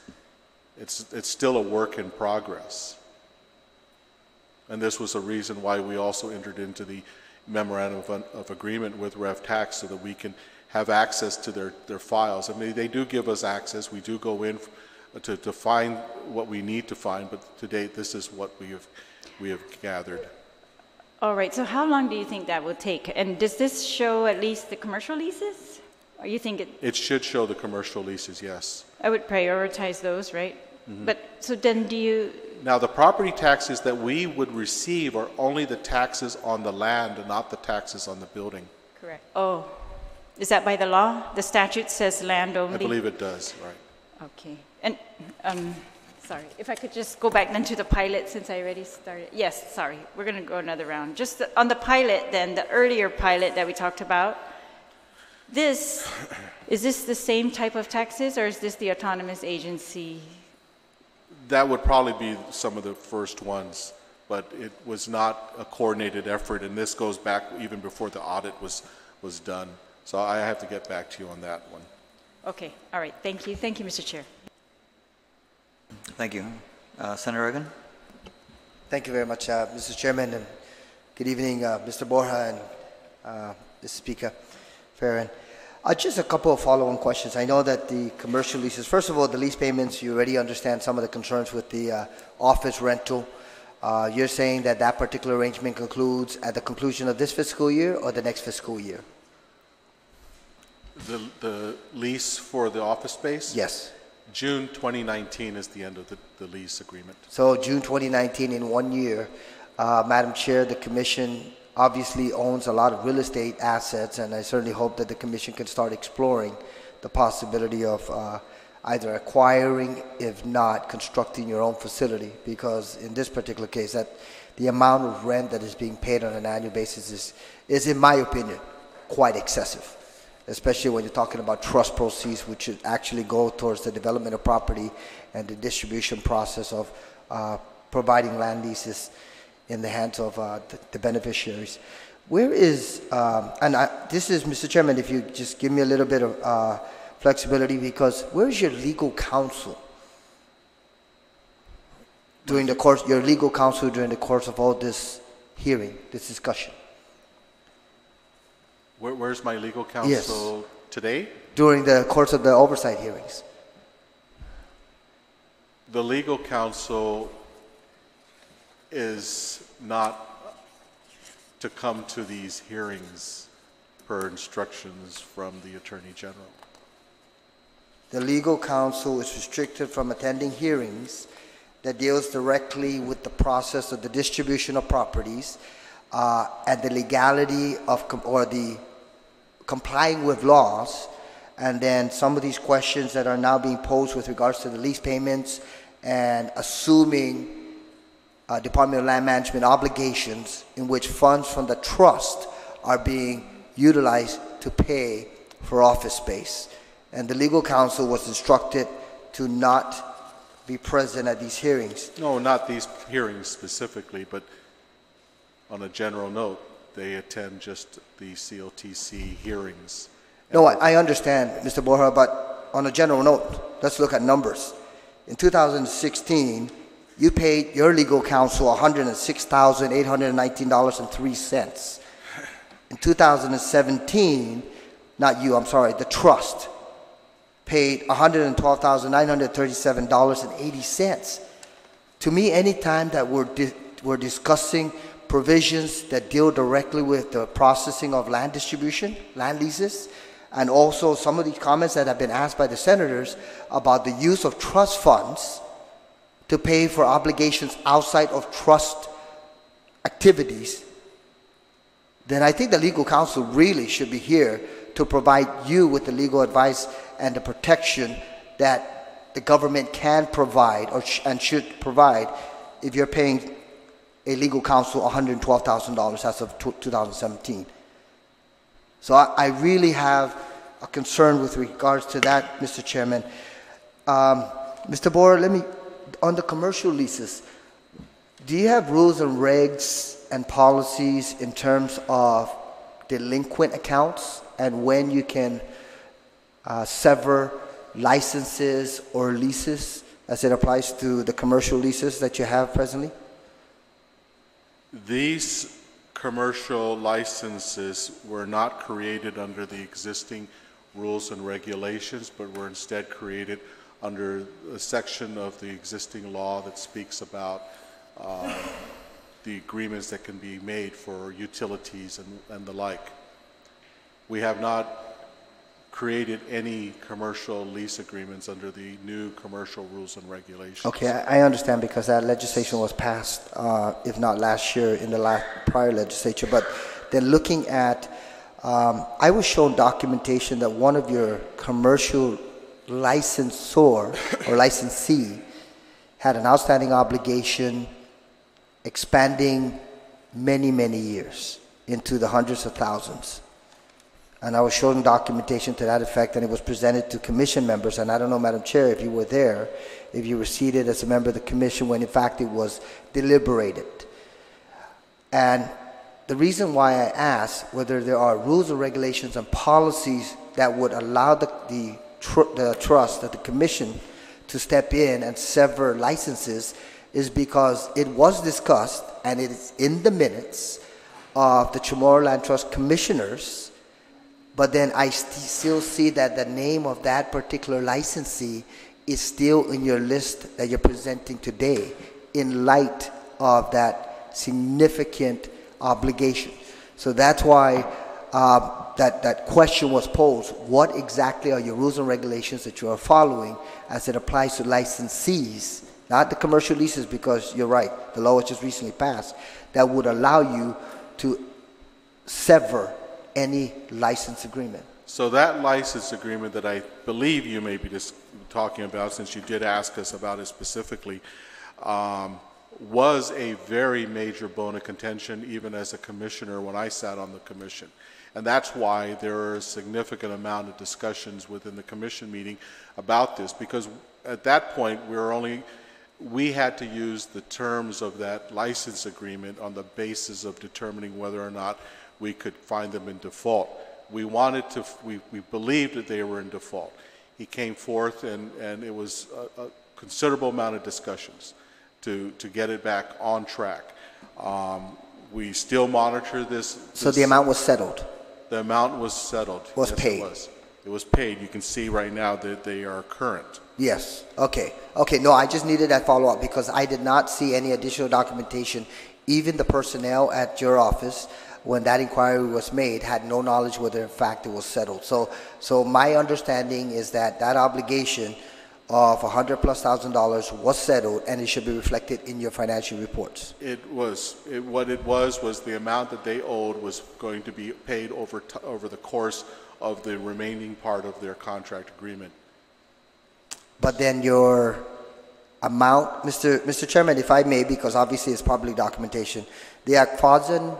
It's still a work in progress. And this was a reason why we also entered into the memorandum of agreement with Rev Tax so that we can have access to their files. I mean, they do give us access. We do go in to find what we need to find, but to date, this is what we have gathered. All right, so how long do you think that will take? And does this show at least the commercial leases? Or you think it should show the commercial leases, yes. I would prioritize those, right? Mm-hmm. But so then do you... Now, the property taxes that we would receive are only the taxes on the land and not the taxes on the building. Correct. Oh, is that by the law? The statute says land only? I believe it does, right. Okay. And, sorry, if I could just go back then to the pilot since I already started. Yes, sorry, we're going to go another round. Just on the pilot then, the earlier pilot that we talked about, is this the same type of taxes or is this the autonomous agency? That would probably be some of the first ones, but it was not a coordinated effort, and this goes back even before the audit was done. So I have to get back to you on that one. Okay, all right, thank you. Thank you, Mr. Chair. Thank you. Senator Reagan? Thank you very much, Mr. Chairman, and good evening, Mr. Borja and Mr. Speaker Farron. Just a couple of follow-on questions. I know that the commercial leases, first of all, the lease payments, you already understand some of the concerns with the office rental. You're saying that that particular arrangement concludes at the conclusion of this fiscal year or the next fiscal year? The lease for the office space? Yes. June 2019 is the end of the lease agreement. So June 2019 in 1 year. Madam Chair, the Commission obviously owns a lot of real estate assets, and I certainly hope that the Commission can start exploring the possibility of either acquiring, if not constructing your own facility, because in this particular case, that the amount of rent that is being paid on an annual basis is in my opinion, quite excessive. especially when you're talking about trust proceeds, which should actually go towards the development of property and the distribution process of providing land leases in the hands of the beneficiaries. Where is, this is, Mr. Chairman, if you just give me a little bit of flexibility, because where's your legal counsel during the course, your legal counsel during the course of all this hearing, this discussion? Where's my legal counsel today? During the course of the oversight hearings. The legal counsel is not to come to these hearings per instructions from the Attorney General. The legal counsel is restricted from attending hearings that deals directly with the process of the distribution of properties and the legality of or the complying with laws, and then some of these questions that are now being posed with regards to the lease payments and assuming Department of Land Management obligations in which funds from the trust are being utilized to pay for office space. And the legal counsel was instructed to not be present at these hearings. No, not these hearings specifically, but on a general note, they attend just the CLTC hearings. No, I understand, Mr. Borja, but on a general note, let's look at numbers. In 2016, you paid your legal counsel $106,819.03. In 2017, not you, I'm sorry, the trust paid $112,937.80. To me, anytime that we're discussing provisions that deal directly with the processing of land distribution, land leases, and also some of these comments that have been asked by the senators about the use of trust funds to pay for obligations outside of trust activities, then I think the legal counsel really should be here to provide you with the legal advice and the protection that the government can provide and should provide if you're paying a legal counsel $112,000 as of 2017. So I really have a concern with regards to that, Mr. Chairman. Mr. Boer, on the commercial leases, do you have rules and regs and policies in terms of delinquent accounts and when you can sever licenses or leases as it applies to the commercial leases that you have presently? These commercial licenses were not created under the existing rules and regulations, but were instead created under a section of the existing law that speaks about the agreements that can be made for utilities and the like. We have not created any commercial lease agreements under the new commercial rules and regulations. Okay, I understand, because that legislation was passed, if not last year, in the prior legislature. But then looking at, I was shown documentation that one of your commercial licensor or licensee had an outstanding obligation expanding many, many years into the hundreds of thousands. And I was shown documentation to that effect, and it was presented to commission members. And I don't know, Madam Chair, if you were there, if you were seated as a member of the commission when in fact it was deliberated. And the reason why I asked whether there are rules or regulations and policies that would allow the trust, the commission, to step in and sever licenses is because it was discussed, and it is in the minutes of the Chamorro Land Trust commissioners. But then I still see that the name of that particular licensee is still in your list that you're presenting today in light of that significant obligation. So that's why that question was posed. What exactly are your rules and regulations that you are following as it applies to licensees, not the commercial leases, because you're right, the law was just recently passed, that would allow you to sever any license agreement? So that license agreement that I believe you may be just talking about, since you did ask us about it specifically, was a very major bone of contention even as a commissioner when I sat on the commission. And that's why there are a significant amount of discussions within the commission meeting about this, because at that point we had to use the terms of that license agreement on the basis of determining whether or not we could find them in default. We believed that they were in default. He came forth and it was a considerable amount of discussions to get it back on track. We still monitor this. So the amount was settled? The amount was settled. Was yes, paid? It was paid. You can see right now that they are current. Yes. Okay. Okay. No, I just needed that follow-up because I did not see any additional documentation. Even the personnel at your office, when that inquiry was made, had no knowledge whether in fact it was settled. So my understanding is that obligation of $100,000+ was settled, and it should be reflected in your financial reports. What it was the amount that they owed was going to be paid over the course of the remaining part of their contract agreement. But then your amount, Mr. Chairman, if I may, because obviously it's public documentation, the Aquazon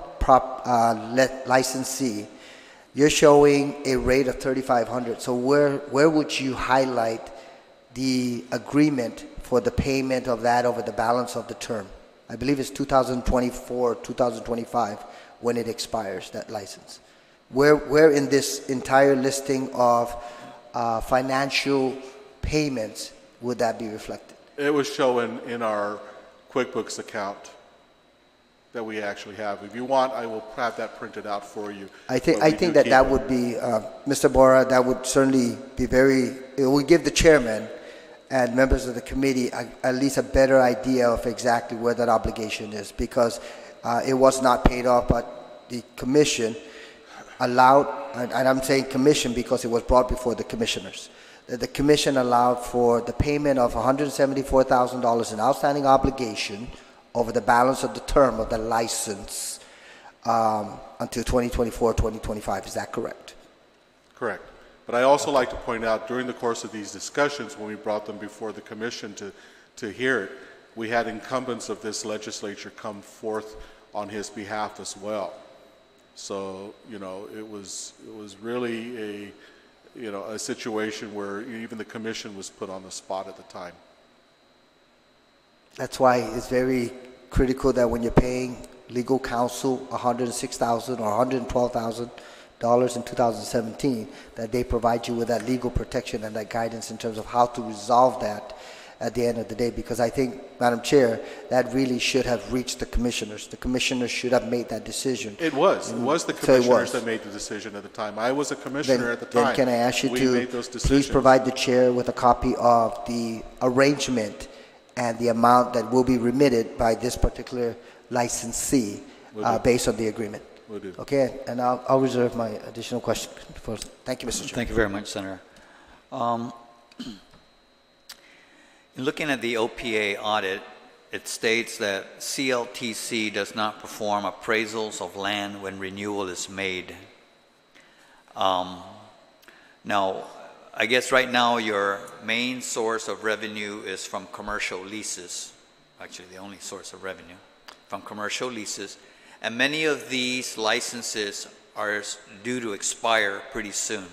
licensee, you're showing a rate of $3,500. So where would you highlight the agreement for the payment of that over the balance of the term? I believe it's 2024, 2025 when it expires, that license. Where in this entire listing of financial payments would that be reflected? It was shown in our QuickBooks account that we actually have. If you want, I will have that printed out for you. I think that would be, Mr. Borja, that would certainly be it would give the chairman and members of the committee at least a better idea of exactly where that obligation is, because it was not paid off, but the commission allowed, and I'm saying commission because it was brought before the commissioners, the commission allowed for the payment of $174,000 in outstanding obligation over the balance of the term of the license until 2024, 2025. Is that correct? Correct. But I also like to point out, during the course of these discussions, when we brought them before the commission to hear it, we had incumbents of this legislature come forth on his behalf as well. So, it was really a situation where even the commission was put on the spot at the time. That's why it's very critical that when you're paying legal counsel $106,000 or $112,000 in 2017, that they provide you with that legal protection and that guidance in terms of how to resolve that at the end of the day. Because I think, Madam Chair, that really should have reached the commissioners. The commissioners should have made that decision. It was the commissioners that made the decision at the time. I was a commissioner at the time. Then can I ask you to please provide the chair with a copy of the arrangement and the amount that will be remitted by this particular licensee based on the agreement? Will do. Okay, and I'll reserve my additional question first. Thank you, Mr. Chair. Thank you very much, Senator. In looking at the OPA audit, it states that CLTC does not perform appraisals of land when renewal is made. Now, I guess right now your main source of revenue is from commercial leases. Actually, the only source of revenue from commercial leases. And many of these licenses are due to expire pretty soon.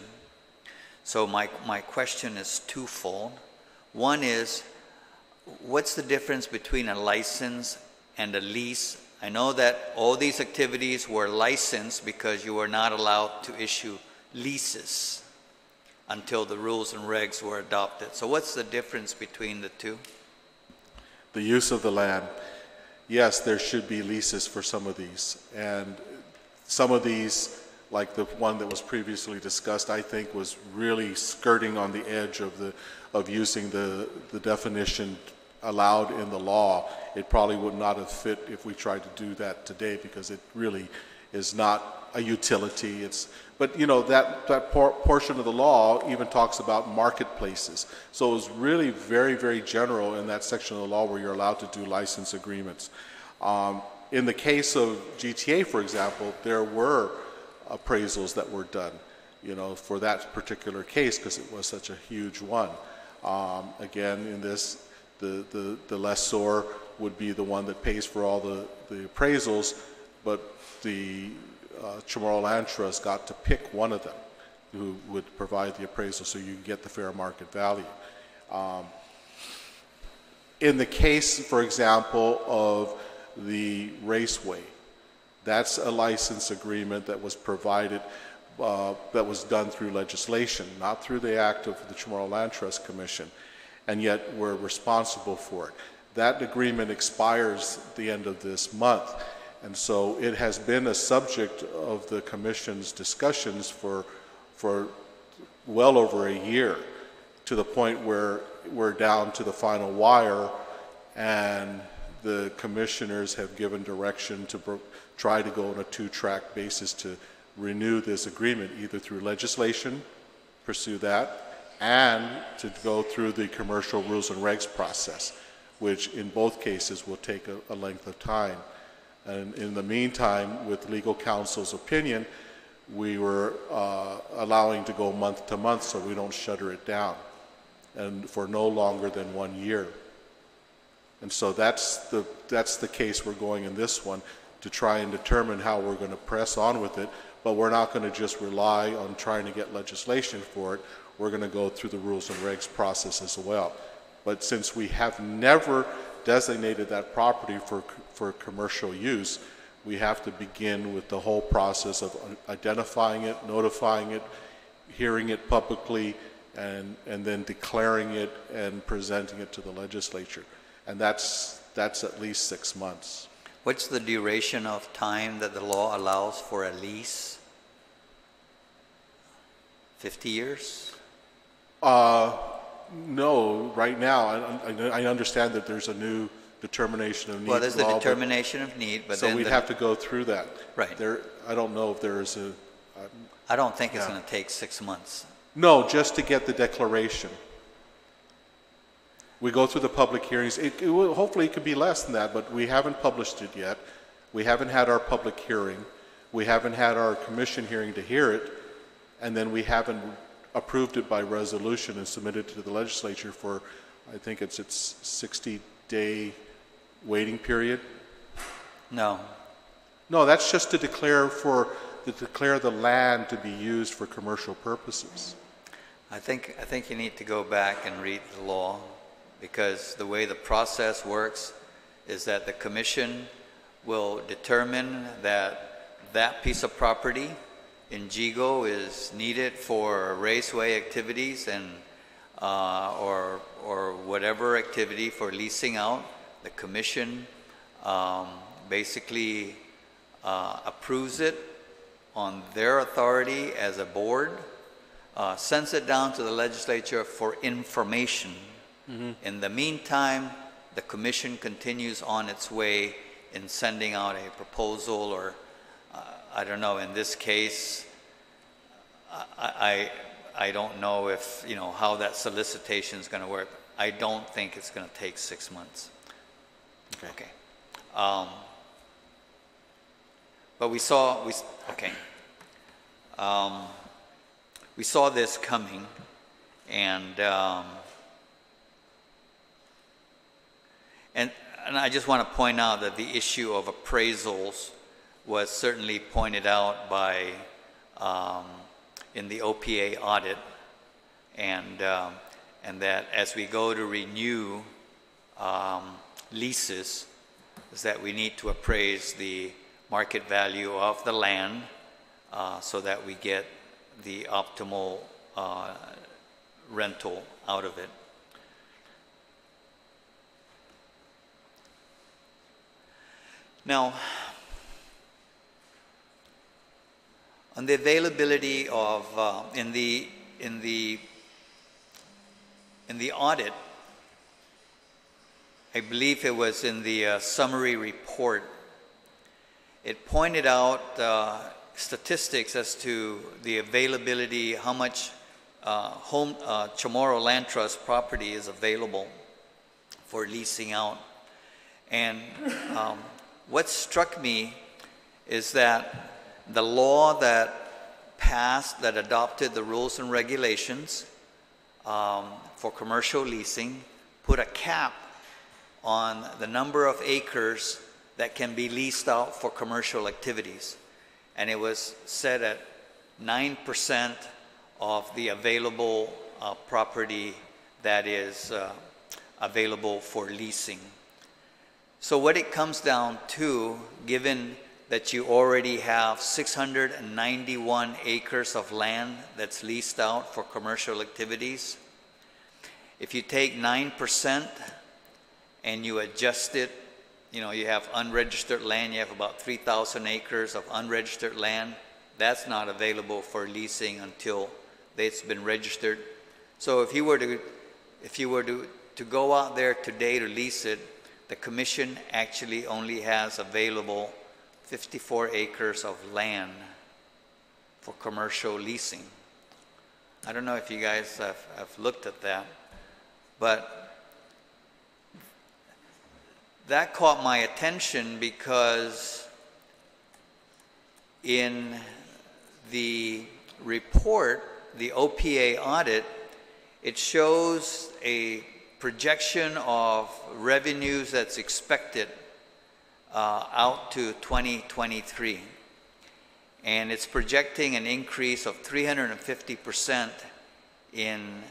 So my question is twofold. One is, what's the difference between a license and a lease? I know that all these activities were licensed because you were not allowed to issue leases until the rules and regs were adopted. So what's the difference between the two? The use of the land. Yes, there should be leases for some of these. And some of these, like the one that was previously discussed, I think was really skirting on the edge of using the definition allowed in the law. It probably would not have fit if we tried to do that today, because it really is not a utility. But that portion of the law even talks about marketplaces. So it was really very, very general in that section of the law where you're allowed to do license agreements. In the case of GTA, for example, there were appraisals that were done, for that particular case, because it was such a huge one. Again, in this, the lessor would be the one that pays for all the appraisals, but the Chamorro Land Trust got to pick one of them who would provide the appraisal so you can get the fair market value. In the case, for example, of the raceway, that's a license agreement that was provided, that was done through legislation, not through the act of the Chamorro Land Trust Commission, and yet we're responsible for it. That agreement expires at the end of this month, and so it has been a subject of the Commission's discussions for well over a year, to the point where we're down to the final wire, and the commissioners have given direction to try to go on a two-track basis to renew this agreement, either through legislation, pursue that, and to go through the commercial rules and regs process, which in both cases will take a length of time. And in the meantime, with legal counsel's opinion, we were allowing to go month to month so we don't shutter it down, and for no longer than 1 year. And so that's the case we're going in this one, to try and determine how we're going to press on with it. But we're not going to just rely on trying to get legislation for it. We're going to go through the rules and regs process as well. But since we have never designated that property for commercial use, we have to begin with the whole process of identifying it, notifying it, hearing it publicly, and then declaring it and presenting it to the legislature. And that's at least 6 months. What's the duration of time that the law allows for a lease? 50 years? No, right now, I understand that there's a new determination of need. Well, there's the determination of need, but so then we'd have to go through that. Right. I don't know if there is a... I don't think it's going to take 6 months. No, just to get the declaration. We go through the public hearings. Hopefully it could be less than that, but we haven't published it yet. We haven't had our public hearing. We haven't had our commission hearing to hear it, and then we haven't approved it by resolution and submitted it to the legislature for, I think it's 60-day waiting period. No. No, that's just to declare the land to be used for commercial purposes. I think you need to go back and read the law, because the way the process works is that the commission will determine that that piece of property in Jigo is needed for raceway activities and or whatever activity for leasing out. The commission basically approves it on their authority as a board, sends it down to the legislature for information. Mm-hmm. In the meantime, the commission continues on its way in sending out a proposal, or I don't know, in this case, I don't know if, how that solicitation is going to work. I don't think it's going to take 6 months. Okay. But we saw this coming, and I just want to point out that the issue of appraisals was certainly pointed out by in the OPA audit, and that as we go to renew leases, is that we need to appraise the market value of the land so that we get the optimal rental out of it. Now, on the availability of in the audit, I believe it was in the summary report, it pointed out statistics as to the availability, how much Chamorro Land Trust property is available for leasing out. And what struck me is that the law that passed, that adopted the rules and regulations for commercial leasing, put a cap on the number of acres that can be leased out for commercial activities. and it was set at 9% of the available property that is available for leasing. So what it comes down to, given that you already have 691 acres of land that's leased out for commercial activities, if you take 9% and you adjust it, you know, you have unregistered land, you have about 3,000 acres of unregistered land, that's not available for leasing until it's been registered. So if you were to go out there today to lease it, the commission actually only has available 54 acres of land for commercial leasing. I don't know if you guys have looked at that, but that caught my attention because in the report, the OPA audit, it shows a projection of revenues that's expected out to 2023. And it's projecting an increase of 350% in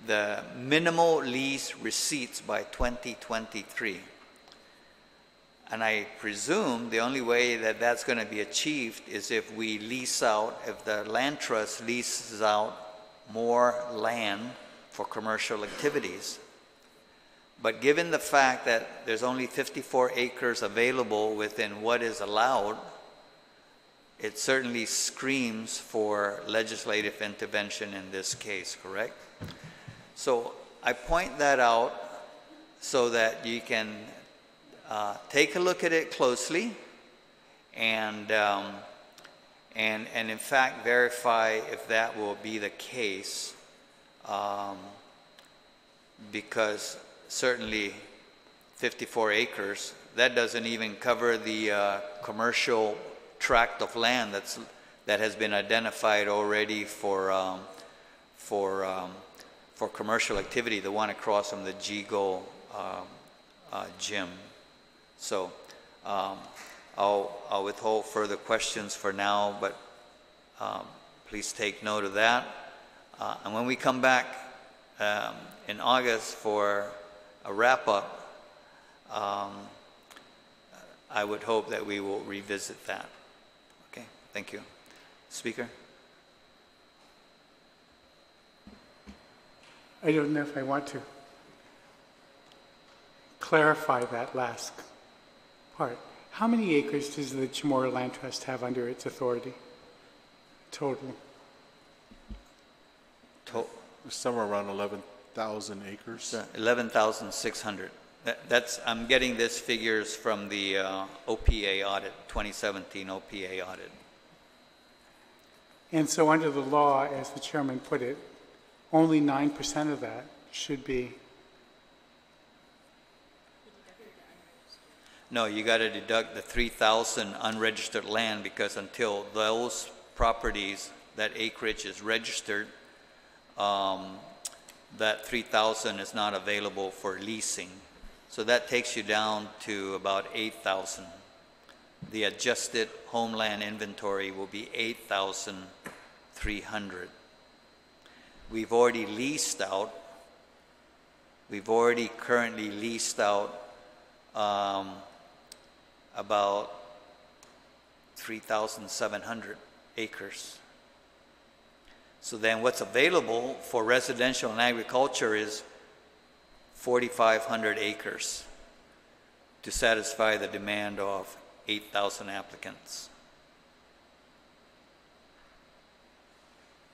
the minimal lease receipts by 2023. And I presume the only way that that's going to be achieved is if we lease out, if the land trust leases out more land for commercial activities. But given the fact that there's only 54 acres available within what is allowed, it certainly screams for legislative intervention in this case, correct? So I point that out so that you can take a look at it closely and in fact verify if that will be the case, because certainly 54 acres, that doesn't even cover the commercial tract of land that has been identified already for commercial activity, the one across from the GGO gym. So I'll withhold further questions for now, but please take note of that. And when we come back in August for a wrap-up, I would hope that we will revisit that. Okay, thank you. Speaker? I don't know if I want to clarify that last part. How many acres does the Chamorro Land Trust have under its authority? Total. Somewhere around 11,000 acres. 11,600. That's, I'm getting this figures from the OPA audit, 2017 OPA audit. And so under the law, as the chairman put it, only 9% of that should be. No, you got to deduct the 3,000 unregistered land, because until those properties, that acreage is registered, that 3,000 is not available for leasing. So that takes you down to about 8,000. The adjusted homeland inventory will be 8,300. We've already leased out, currently leased out about 3,700 acres. So then what's available for residential and agriculture is 4,500 acres to satisfy the demand of 8,000 applicants.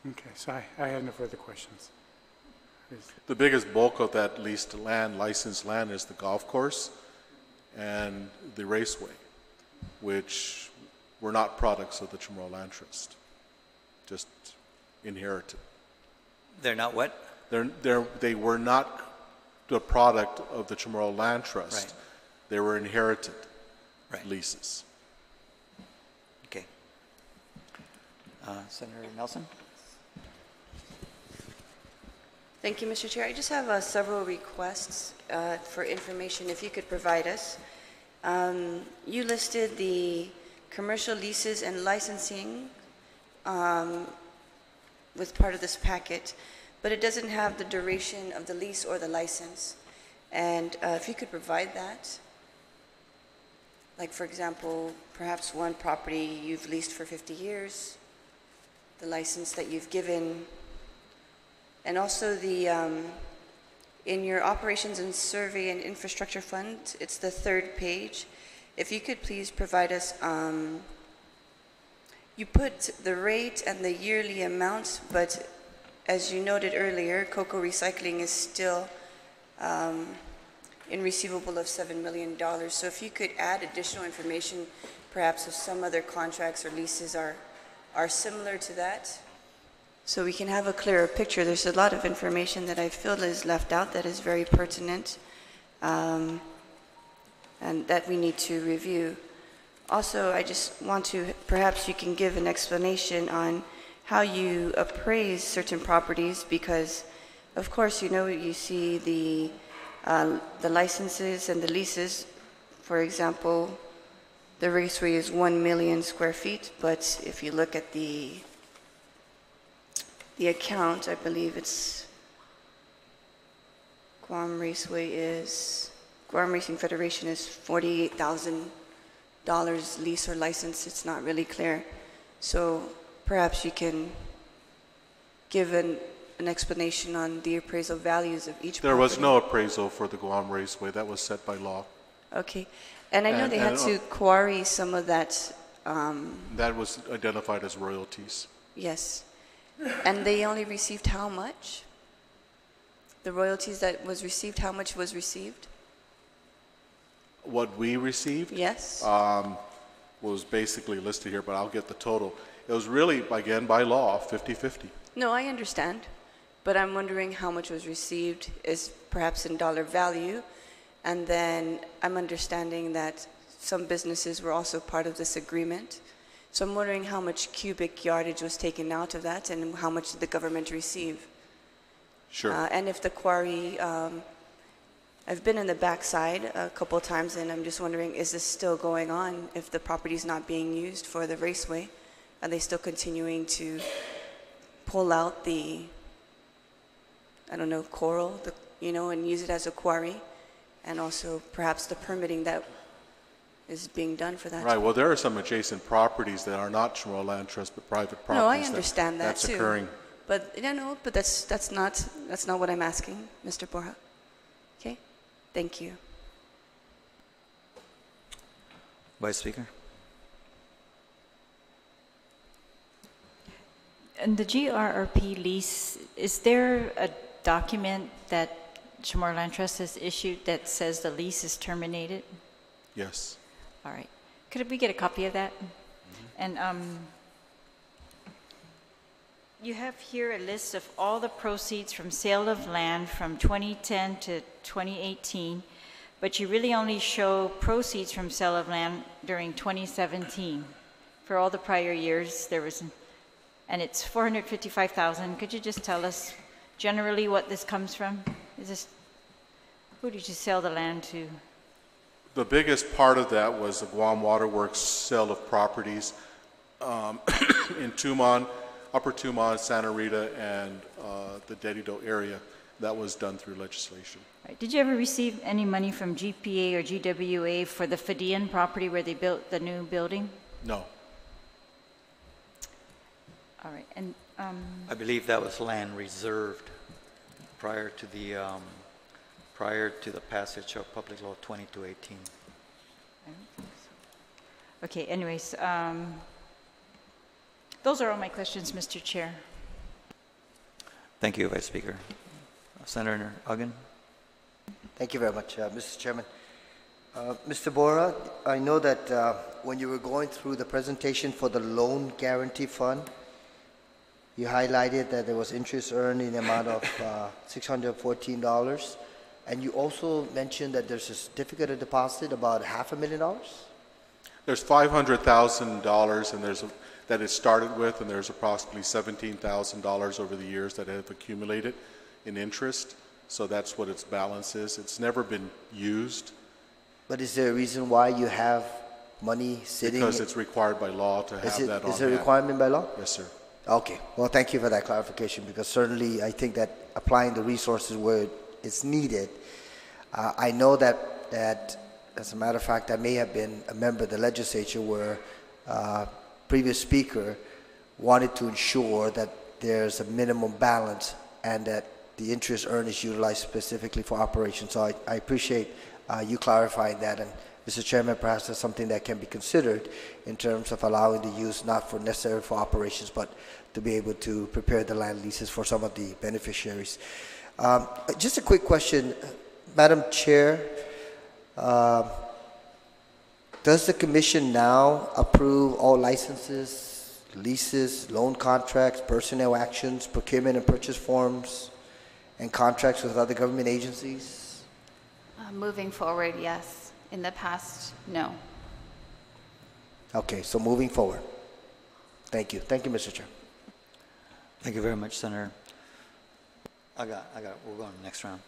Okay, so I have no further questions. The biggest bulk of that leased land, licensed land, is the golf course and the raceway, which were not products of the Chamorro Land Trust, just inherited. They're not what? They were not the product of the Chamorro Land Trust. Right. They were inherited Right. leases. Okay. Senator Nelson? Thank you, Mr. Chair. I just have several requests for information, if you could provide us. You listed the commercial leases and licensing with part of this packet, but it doesn't have the duration of the lease or the license. And if you could provide that, like for example, perhaps one property you've leased for 50 years, the license that you've given, and also the in your operations and survey and infrastructure fund, it's the third page. If you could please provide us, you put the rate and the yearly amount, but as you noted earlier, cocoa recycling is still in receivable of $7 million. So if you could add additional information, perhaps if some other contracts or leases are similar to that, so we can have a clearer picture. There's a lot of information that I feel is left out that is very pertinent and that we need to review. Also, I just want to, perhaps you can give an explanation on how you appraise certain properties, because of course, you know, you see the licenses and the leases. For example, the raceway is 1 million square feet, but if you look at the account, I believe it's Guam Racing Federation is $48,000 lease or license. It's not really clear. So perhaps you can give an explanation on the appraisal values of each There was property. no appraisal for the Guam Raceway. That was set by law. Okay. And I know they had to quarry some of that. That was identified as royalties. Yes. And they only received how much? The royalties that was received, how much was received? What we received Yes. was basically listed here, but I'll get the total. It was really, again, by law, 50-50. No, I understand. But I'm wondering how much was received is perhaps in dollar value. And then I'm understanding that some businesses were also part of this agreement. So I'm wondering how much cubic yardage was taken out of that and how much did the government receive? Sure. And if the quarry, I've been in the backside a couple of times, and I'm just wondering, is this still going on? If the property is not being used for the raceway, are they still continuing to pull out the, I don't know, coral, and use it as a quarry? And also perhaps the permitting that is being done for that. Right. Well, there are some adjacent properties that are not Chamorro Land Trust, but private properties. No, I understand that that's too. Occurring. But but that's not what I'm asking, Mr. Borja. Okay, thank you. Vice Speaker. And the GRRP lease, is there a document that Chamorro Land Trust has issued that says the lease is terminated? Yes. All right. Could we get a copy of that? And you have here a list of all the proceeds from sale of land from 2010 to 2018, but you really only show proceeds from sale of land during 2017. For all the prior years, there was, and it's $455,000. Could you just tell us generally what this comes from? Is this, who did you sell the land to? The biggest part of that was the Guam Waterworks sale of properties in Tumon, Upper Tumon, Santa Rita, and the Dedido area. That was done through legislation. Right. Did you ever receive any money from GPA or GWA for the Fadian property where they built the new building? No. All right. And I believe that was land reserved prior to the passage of Public Law 2218. I don't think so. Okay. Anyways, those are all my questions, Mr. Chair. Thank you, Vice Speaker. Senator Uggan. Thank you very much, Mr. Chairman. Mr. Borja, I know that when you were going through the presentation for the Loan Guarantee Fund, you highlighted that there was interest earned in the amount of $614, and you also mentioned that there's a certificate of deposit about $500,000? There's $500,000 and that it started with, and there's approximately $17,000 over the years that have accumulated in interest. So that's what its balance is. It's never been used. But is there a reason why you have money sitting? Because it's required by law to have that on Is it a hand. requirement by law? Yes, sir. Okay. Well, thank you for that clarification, because certainly I think that applying the resources where it's needed, I know that as a matter of fact, I may have been a member of the legislature where previous speaker wanted to ensure that there's a minimum balance and that the interest earned is utilized specifically for operations. So I appreciate you clarifying that. And Mr. Chairman, perhaps that's something that can be considered in terms of allowing the use not for necessarily for operations, but to be able to prepare the land leases for some of the beneficiaries. Just a quick question, Madam Chair. Does the Commission now approve all licenses, leases, loan contracts, personnel actions, procurement and purchase forms, and contracts with other government agencies? Moving forward, yes. In the past, no. Okay, so moving forward. Thank you. Thank you, Mr. Chair. Thank you very much, Senator. We're going to the next round.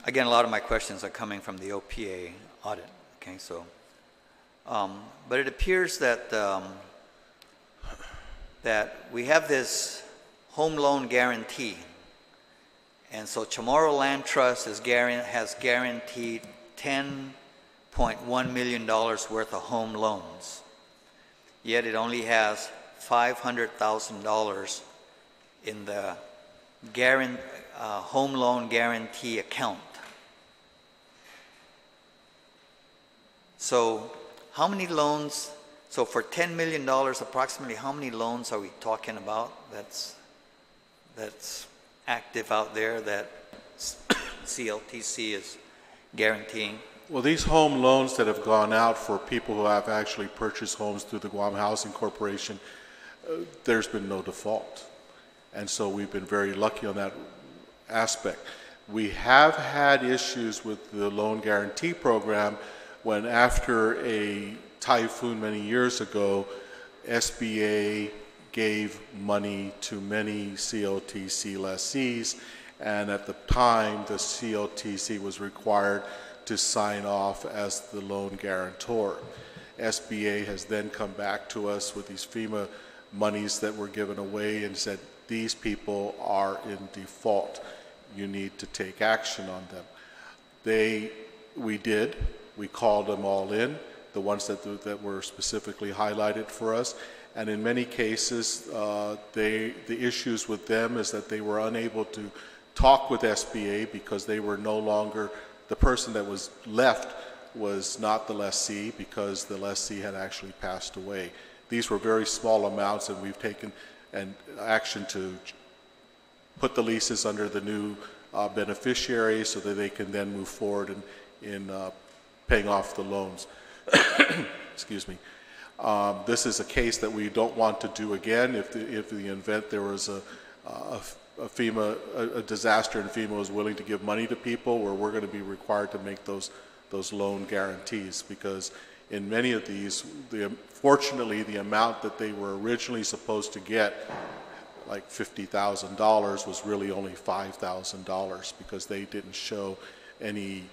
Again, a lot of my questions are coming from the OPA audit. Okay, so, but it appears that that we have this home loan guarantee, and so Chamorro Land Trust has guaranteed $10.1 million worth of home loans. Yet it only has $500,000 in the home loan guarantee account. So how many loans, so for $10 million approximately, how many loans are we talking about that's active out there that CLTC is guaranteeing? Well, these home loans that have gone out for people who have actually purchased homes through the Guam Housing Corporation, there's been no default. And so we've been very lucky on that aspect. We have had issues with the loan guarantee program when, after a typhoon many years ago, SBA gave money to many CLTC lessees, and at the time the CLTC was required to sign off as the loan guarantor. SBA has then come back to us with these FEMA monies that were given away and said, these people are in default. You need to take action on them. We did. We called them all in, the ones that were specifically highlighted for us. And in many cases, the issues with them is that they were unable to talk with SBA because they were no longer, the person that was left was not the lessee because the lessee had actually passed away. These were very small amounts, and we've taken an action to put the leases under the new beneficiary so that they can then move forward in paying off the loans. Excuse me. This is a case that we don't want to do again. If the event there was a disaster and FEMA was willing to give money to people, where we're going to be required to make those loan guarantees, because in many of these, fortunately, the amount that they were originally supposed to get, like $50,000, was really only $5,000 because they didn't show any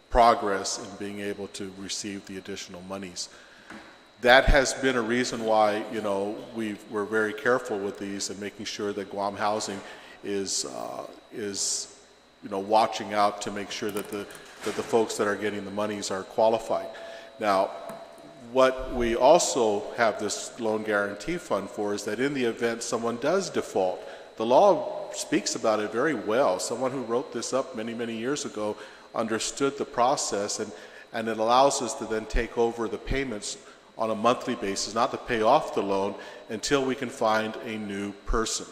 progress in being able to receive the additional monies. That has been a reason why, we're very careful with these and making sure that Guam Housing is watching out to make sure that the folks that are getting the monies are qualified. Now, what we also have this loan guarantee fund for is that in the event someone does default, the law speaks about it very well. Someone who wrote this up many, many years ago understood the process, and it allows us to then take over the payments on a monthly basis, not to pay off the loan until we can find a new person.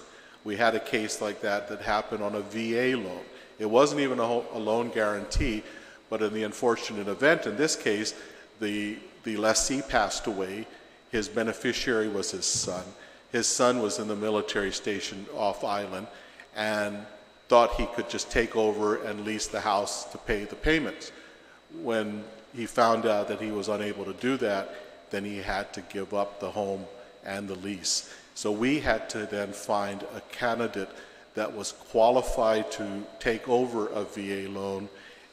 We had a case like that happened on a VA loan. It wasn't even a loan guarantee, but in the unfortunate event, in this case, the lessee passed away. His beneficiary was his son. His son was in the military station off island and thought he could just take over and lease the house to pay the payments. When he found out that he was unable to do that, then he had to give up the home and the lease. So we had to then find a candidate that was qualified to take over a VA loan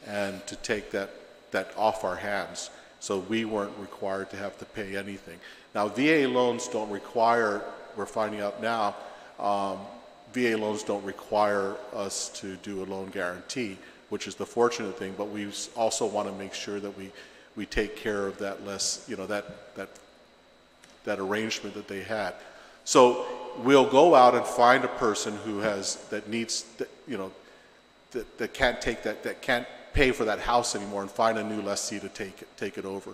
and to take that that off our hands. So we weren't required to have to pay anything. Now, VA loans don't require, we're finding out now, VA loans don't require us to do a loan guarantee, which is the fortunate thing, but we also want to make sure that we take care of that less, you know, that arrangement that they had. So we'll go out and find a person who has, that needs, you know, that can't take that can't pay for that house anymore, and find a new lessee to take it over.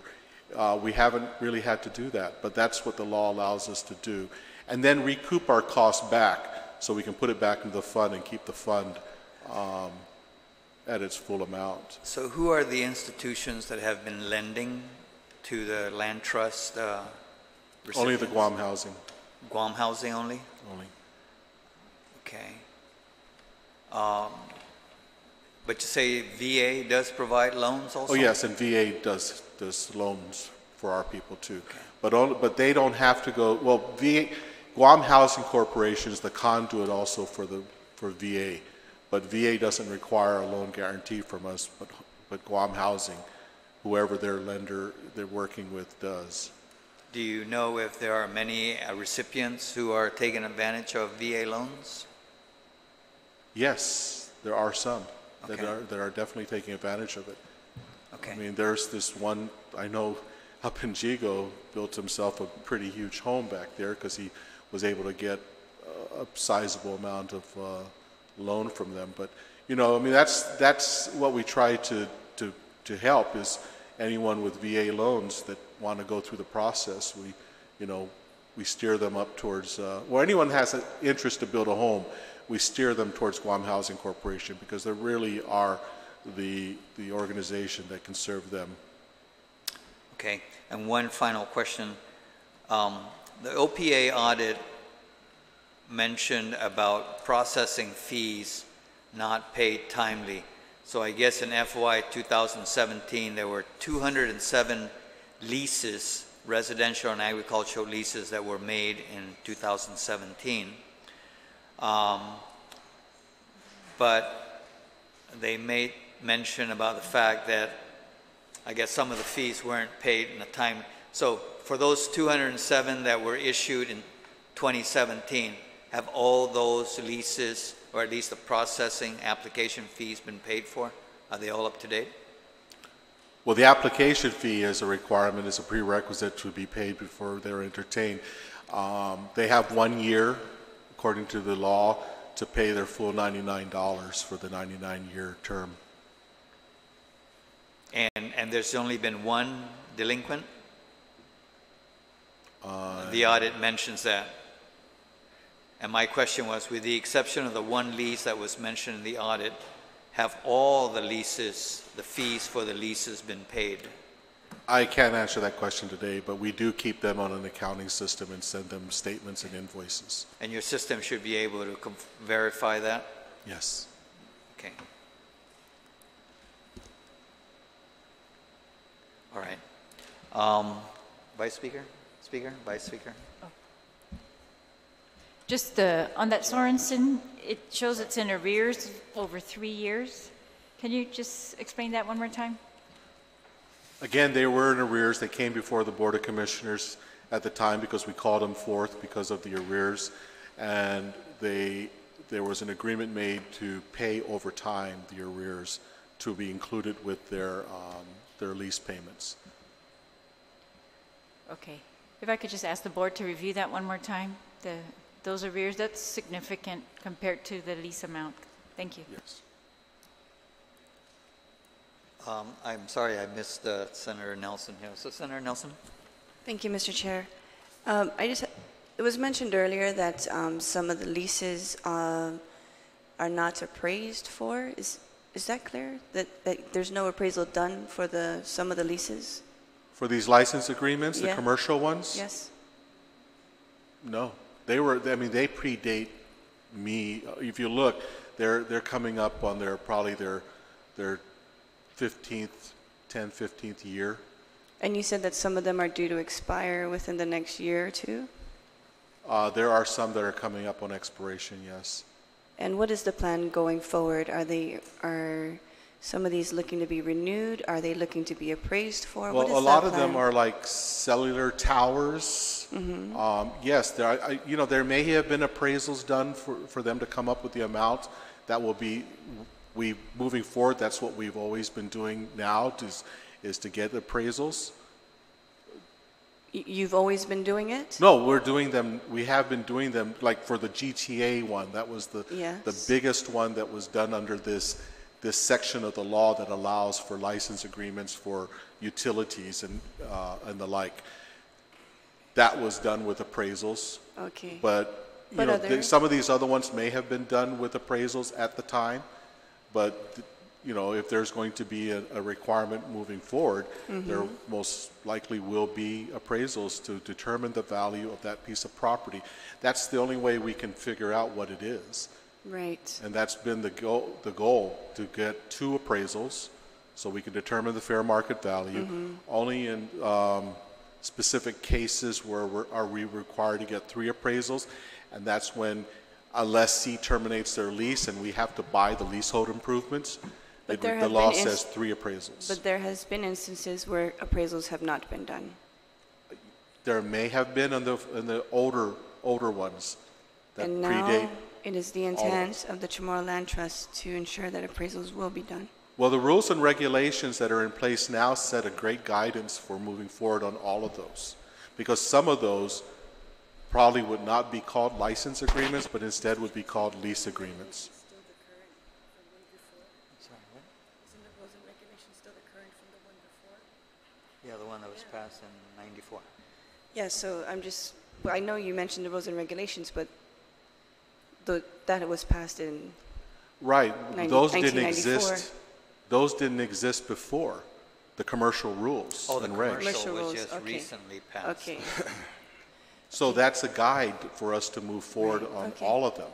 We haven't really had to do that, but that's what the law allows us to do. And then recoup our costs back, so we can put it back into the fund and keep the fund at its full amount. So who are the institutions that have been lending to the land trust recipients? Only the Guam Housing. Guam Housing only? Only. Okay. But you say VA does provide loans also? Oh yes, and VA does loans for our people too. Okay. But they don't have to go. Well, Guam Housing Corporation is the conduit also for VA, but VA doesn't require a loan guarantee from us. But Guam Housing, whoever their lender they're working with, does. Do you know if there are many recipients who are taking advantage of VA loans? Yes, there are some. Okay. That are definitely taking advantage of it. Okay. I mean, there's this one I know up in Jigo built himself a pretty huge home back there because he was able to get a sizable amount of loan from them. But you know, I mean, that's what we try to help is anyone with VA loans that want to go through the process. We steer them up towards or anyone has an interest to build a home. We steer them towards Guam Housing Corporation because they really are the organization that can serve them. Okay, and one final question. The OPA audit mentioned about processing fees not paid timely. So I guess in FY 2017 there were 207 leases, residential and agricultural leases that were made in 2017. But they made mention about the fact that I guess some of the fees weren't paid in the time. So for those 207 that were issued in 2017, have all those leases, or at least the processing application fees, been paid for? Are they all up to date? Well, the application fee is a requirement, is a prerequisite to be paid before they're entertained. They have 1 year, according to the law, to pay their full $99 for the 99-year term. And there's only been one delinquent? The audit mentions that. And my question was, with the exception of the one lease that was mentioned in the audit, have all the leases, the fees for the leases been paid? I can't answer that question today, but we do keep them on an accounting system and send them statements and invoices. And your system should be able to verify that? Yes. Okay. All right. Vice Speaker? Speaker? Vice Speaker? Just on that Sorensen, it shows it's in arrears over 3 years. Can you just explain that one more time? Again, they were in arrears. They came before the Board of Commissioners at the time because we called them forth because of the arrears. And there was an agreement made to pay over time the arrears to be included with their lease payments. Okay. If I could just ask the board to review that one more time, those arrears, that's significant compared to the lease amount. Thank you. Yes. I'm sorry, I missed Senator Nelson here. So Senator Nelson? Thank you, Mr. Chair. It was mentioned earlier that some of the leases are not appraised for. Is that clear? That there's no appraisal done for some of the leases? For these license agreements, Yeah. the commercial ones? Yes. No. They predate me. If you look, they're coming up on probably their 15th year. And you said that some of them are due to expire within the next year or two? There are some that are coming up on expiration, yes. And what is the plan going forward? some of these looking to be renewed? Are they looking to be appraised for? What is Well, a the lot of them plan? are like cellular towers. Yes, there may have been appraisals done for them to come up with the amount. That will be, moving forward, that's what we've always been doing now, is to get appraisals. You've always been doing it? No, we're doing them, we have been doing them, like for the GTA one, that was the Yes. biggest one that was done under this section of the law that allows for license agreements for utilities and the like. That was done with appraisals. Okay. But, But others? some of these other ones may have been done with appraisals at the time, but, if there's going to be a requirement moving forward, there most likely will be appraisals to determine the value of that piece of property. That's the only way we can figure out what it is. Right. And that's been the goal, to get 2 appraisals so we can determine the fair market value. Only in specific cases where we required to get 3 appraisals, and that's when a lessee terminates their lease and we have to buy the leasehold improvements. But there The have law been says 3 appraisals. But there has been instances where appraisals have not been done. There may have been in the older ones that And predate. now it is the intent of the Chamorro Land Trust to ensure that appraisals will be done. Well, the rules and regulations that are in place now set a great guidance for moving forward on all of those. Because some of those probably would not be called license agreements, but instead would be called lease agreements. Yeah, the one that was passed in 94. Yeah, so I know you mentioned the rules and regulations, but that was passed in, Right, those didn't 1994. exist. Those didn't exist before the commercial rules Oh, the and regs. commercial Commercial was rules, just okay. recently passed. okay. So that's a guide for us to move forward Right, on okay. all of them.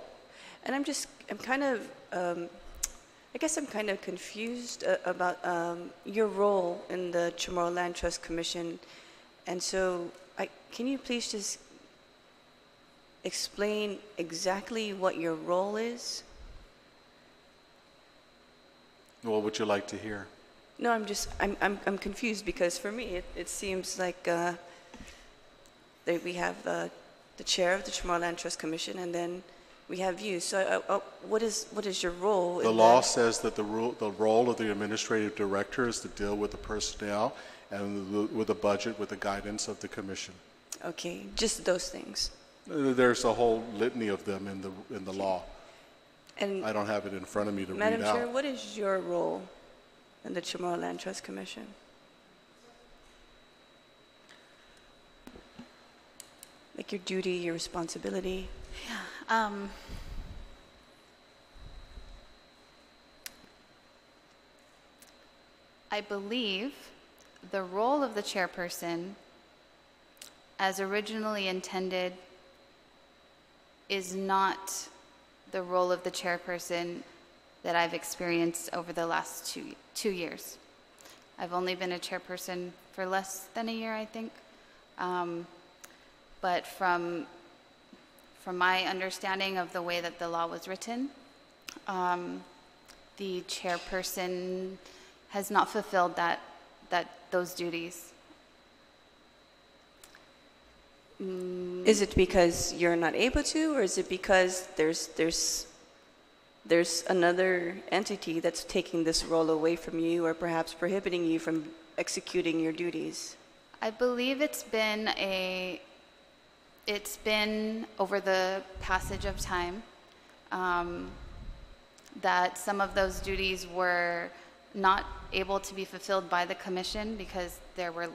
And I'm kind of, I guess I'm kind of confused about your role in the Chamorro Land Trust Commission. And so, can you please just explain exactly what your role is? What would you like to hear? No, I'm confused because for me, it seems like that we have the chair of the Chamorro Land Trust Commission, and then we have you. So what is your role? The law says that the role of the administrative director is to deal with the personnel and with the budget, with the guidance of the commission. Okay, just those things. There's a whole litany of them in the law. And I don't have it in front of me to Madam read out. Chair, what is your role in the Chamorro Land Trust Commission? Like your duty, your responsibility? I believe the role of the chairperson, as originally intended, is not the role of the chairperson that I've experienced over the last two years. I've only been a chairperson for less than a year, I think. But from my understanding of the way that the law was written, the chairperson has not fulfilled those duties. Is it because you're not able to, or is it because there's another entity that's taking this role away from you, or perhaps prohibiting you from executing your duties? I believe it's been over the passage of time that some of those duties were not able to be fulfilled by the commission because there were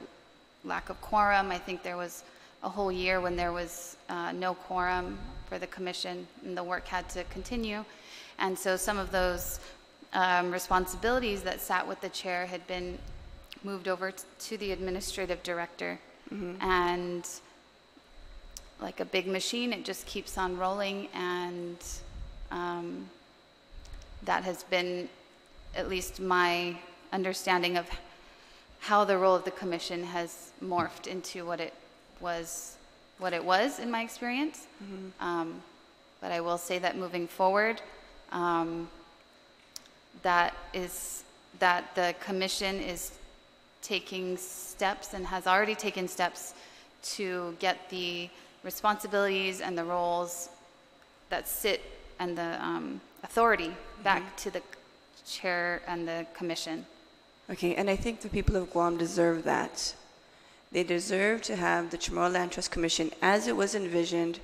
lack of quorum. I think there was a whole year when there was no quorum for the commission and the work had to continue. And so some of those responsibilities that sat with the chair had been moved over to the administrative director. And like a big machine, it just keeps on rolling, and that has been at least my understanding of how the role of the commission has morphed into what it was in my experience. But I will say that moving forward, that is that the commission is taking steps and has already taken steps to get the responsibilities and the roles that sit and the authority back to the chair and the commission. Okay, and I think the people of Guam deserve that. They deserve to have the Chamorro Land Trust Commission as it was envisioned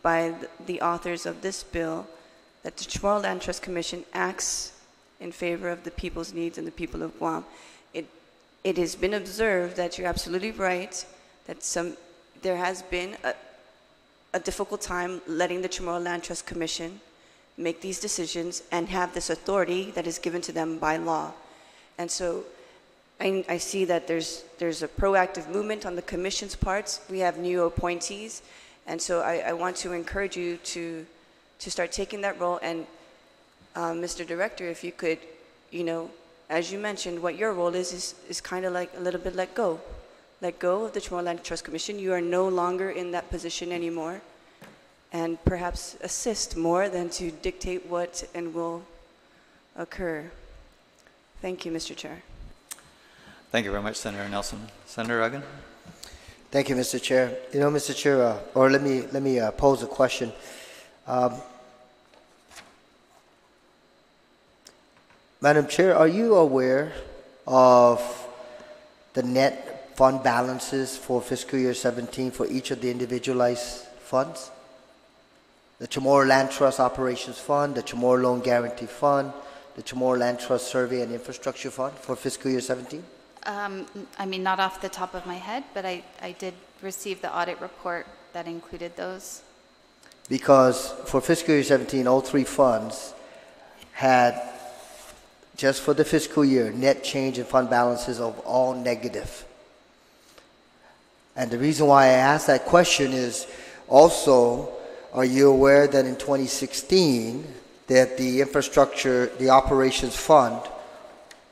by the authors of this bill, that the Chamorro Land Trust Commission acts in favor of the people's needs and the people of Guam. It has been observed that you're absolutely right, that there has been a difficult time letting the Chamorro Land Trust Commission make these decisions and have this authority that is given to them by law. And so I see that there's a proactive movement on the commission's parts. We have new appointees. And so I want to encourage you to start taking that role. And Mr. Director, if you could, as you mentioned, what your role is kind of like a little bit let go. Let go of the Chamorro Land Trust Commission. You are no longer in that position anymore. And perhaps assist more than to dictate what and will occur. Thank you, Mr. Chair. Thank you very much, Senator Nelson. Senator Uggan? Thank you, Mr. Chair. Mr. Chair, or let me pose a question. Madam Chair, are you aware of the net fund balances for fiscal year 17 for each of the individualized funds? The Chamorro Land Trust Operations Fund, the Chamorro Loan Guarantee Fund, the Chamorro Land Trust Survey and Infrastructure Fund for fiscal year 17? I mean, not off the top of my head, but I did receive the audit report that included those. Because for fiscal year 17, all three funds had, just for the fiscal year, net change in fund balances of all negative. And the reason why I asked that question is also, are you aware that in 2016, that the infrastructure, the operations fund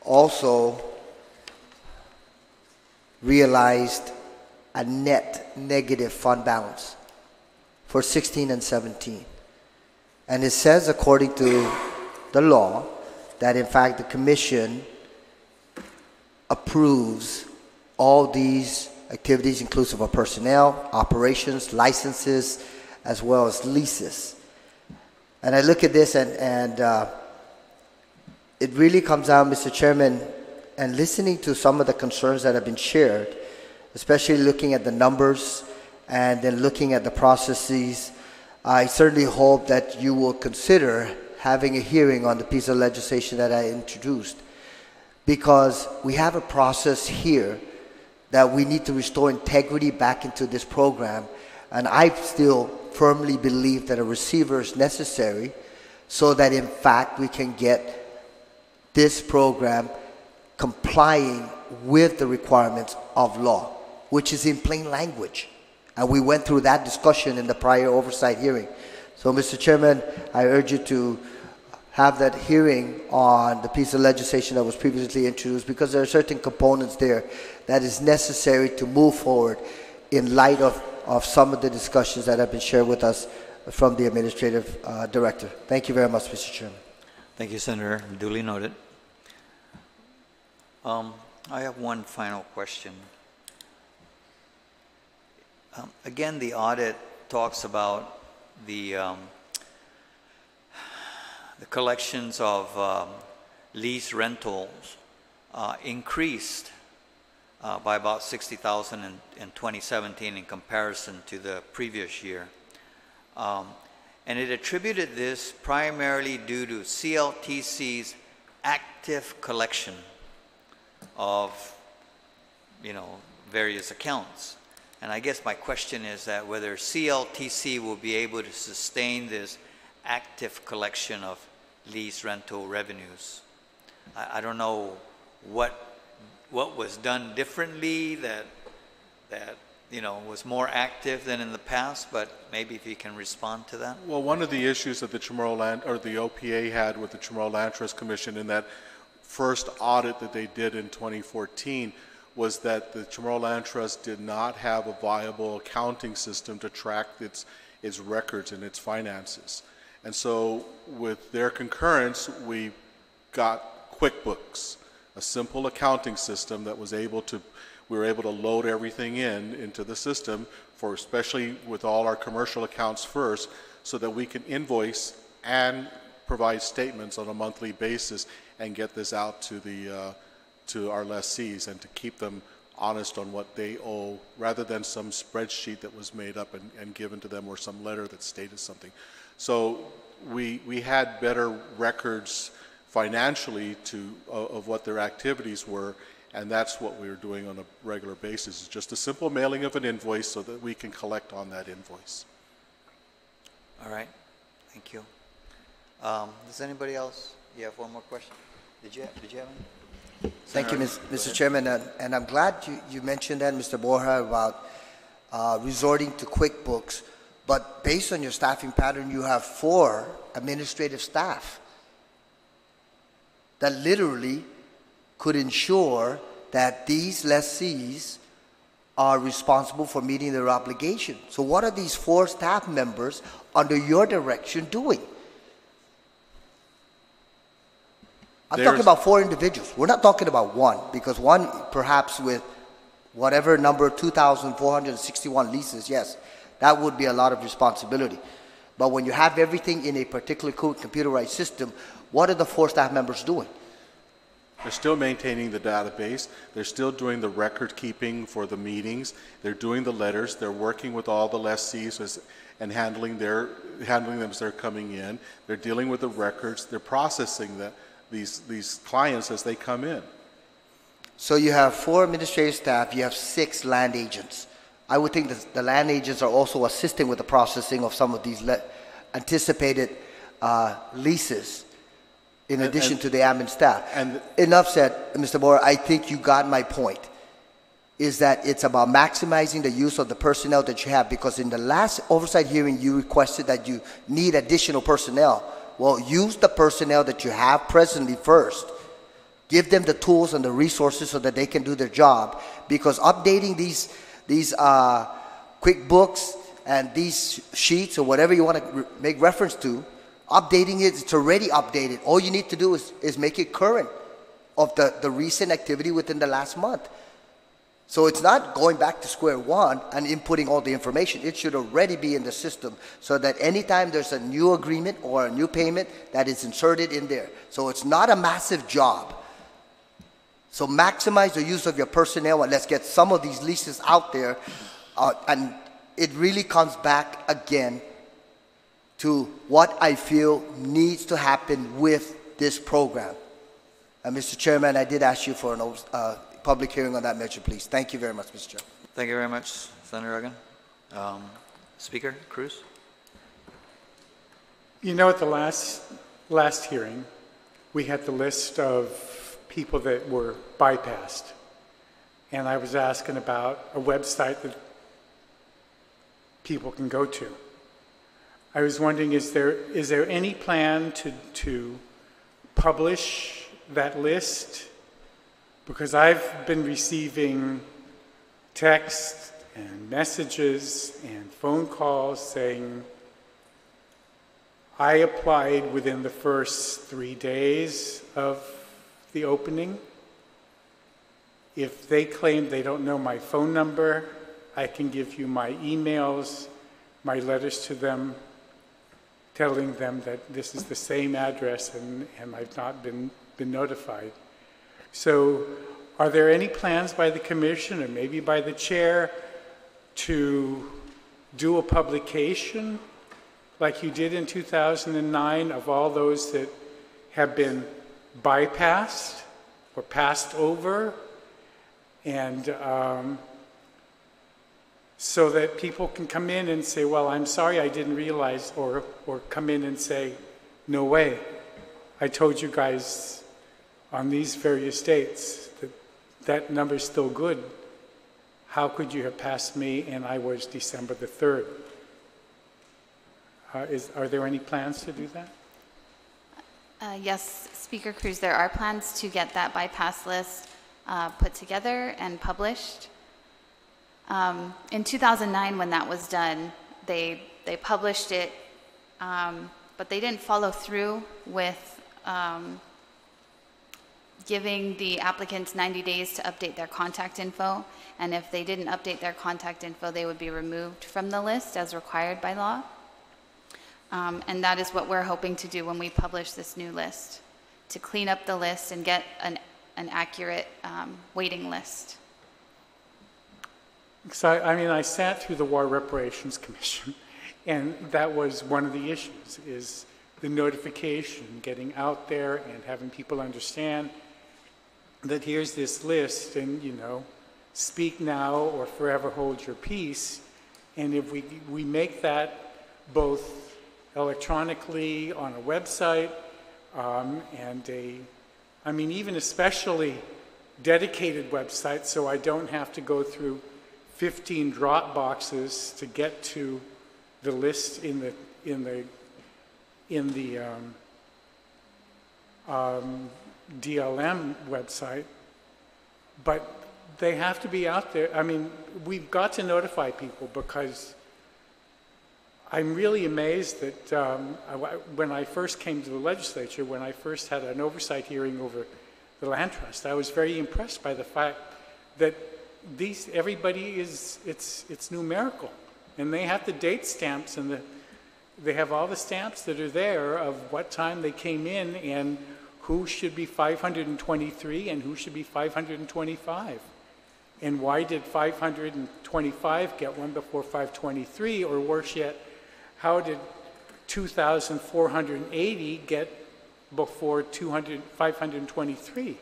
also realized a net negative fund balance for 16 and 17. And it says, according to the law, that in fact the commission approves all these activities inclusive of personnel, operations, licenses, as well as leases. And I look at this and it really comes down, Mr. Chairman, and listening to some of the concerns that have been shared, especially looking at the numbers and then looking at the processes, I certainly hope that you will consider having a hearing on the piece of legislation that I introduced, because we have a process here that we need to restore integrity back into this program. And I still firmly believe that a receiver is necessary so that in fact we can get this program complying with the requirements of law, which is in plain language. And we went through that discussion in the prior oversight hearing. So, Mr. Chairman, I urge you to have that hearing on the piece of legislation that was previously introduced, because there are certain components there that is necessary to move forward in light of some of the discussions that have been shared with us from the Administrative Director. Thank you very much, Mr. Chairman. Thank you, Senator. Duly noted. I have one final question. Again, the audit talks about the collections of lease rentals increased by about 60,000 in 2017 in comparison to the previous year. And it attributed this primarily due to CLTC's active collection of, various accounts. And I guess my question is that whether CLTC will be able to sustain this active collection of lease rental revenues. I don't know what was done differently that was more active than in the past, but maybe if you can respond to that. Well, one of the issues that the Chamorro Land, or the OPA had with the Chamorro Land Trust Commission in that first audit that they did in 2014 was that the Chamorro Land Trust did not have a viable accounting system to track its records and its finances. And so with their concurrence, we got QuickBooks a simple accounting system that was able to, we were able to load everything into the system for, especially with all our commercial accounts first, so that we can invoice and provide statements on a monthly basis and get this out to the to our lessees and to keep them honest on what they owe, rather than some spreadsheet that was made up and given to them, or some letter that stated something. So we had better records financially of what their activities were, and that's what we were doing on a regular basis. It's just a simple mailing of an invoice so that we can collect on that invoice. All right, thank you. Does anybody else? You have one more question? Did you have any? Thank you, Mr. Chairman, and I'm glad you mentioned that, Mr. Borja, about resorting to QuickBooks, but based on your staffing pattern, you have 4 administrative staff that literally could ensure that these lessees are responsible for meeting their obligation. So what are these 4 staff members under your direction doing? I'm talking about 4 individuals. We're not talking about 1, because 1, perhaps with whatever number, 2,461 leases, yes, that would be a lot of responsibility. But when you have everything in a particular computerized system, what are the 4 staff members doing? They're still maintaining the database. They're still doing the record keeping for the meetings. They're doing the letters. They're working with all the lessees and handling them as they're coming in. They're dealing with the records. They're processing these clients as they come in. So you have 4 administrative staff. You have 6 land agents. I would think that the land agents are also assisting with the processing of some of these anticipated leases, in addition to the admin staff. And enough said, Mr. Borja. I think you got my point, is that it's about maximizing the use of the personnel that you have, because in the last oversight hearing, you requested that you need additional personnel. Well, use the personnel that you have presently first. Give them the tools and the resources so that they can do their job, because updating these QuickBooks and these sheets, or whatever you want to make reference to, updating it, it's already updated. All you need to do is make it current of the recent activity within the last month. So it's not going back to square one and inputting all the information. It should already be in the system, so that anytime there's a new agreement or a new payment, that is inserted in there. So it's not a massive job. So maximize the use of your personnel, and let's get some of these leases out there. And it really comes back again to what I feel needs to happen with this program. And Mr. Chairman, I did ask you for a public hearing on that measure, please. Thank you very much, Mr. Chair. Thank you very much, Senator Egan. Speaker Cruz? You know, at the last hearing, we had the list of people that were bypassed. And I was asking about a website that people can go to. I was wondering, is there any plan to publish that list? Because I've been receiving texts and messages and phone calls saying, I applied within the first 3 days of the opening. If they claim they don't know my phone number, I can give you my emails, my letters to them, telling them that this is the same address and I've not been notified. So are there any plans by the commission, or maybe by the chair, to do a publication like you did in 2009 of all those that have been bypassed or passed over, and so that people can come in and say, well, I'm sorry, I didn't realize, or come in and say, no way, I told you guys on these various dates that that number's still good. How could you have passed me and I was December the 3rd? Are there any plans to do that? Yes, Speaker Cruz, there are plans to get that bypass list put together and published. In 2009, when that was done, they published it, but they didn't follow through with giving the applicants 90 days to update their contact info, and if they didn't update their contact info, they would be removed from the list as required by law. And that is what we're hoping to do when we publish this new list, to clean up the list and get an accurate waiting list. So, I mean, I sat through the War Reparations Commission, and that was one of the issues, is the notification, getting out there and having people understand that here's this list, and, you know, speak now or forever hold your peace. And if we make that both electronically on a website I mean, even especially dedicated websites, so I don't have to go through 15 drop boxes to get to the list in the DLM website, but they have to be out there. I mean, we've got to notify people, because I'm really amazed that when I first came to the legislature, when I first had an oversight hearing over the land trust, I was very impressed by the fact that everybody it's numerical, and they have the date stamps, and they have all the stamps that are there of what time they came in and who should be 523 and who should be 525. And why did 525 get one before 523, or worse yet, how did 2,480 get before 523?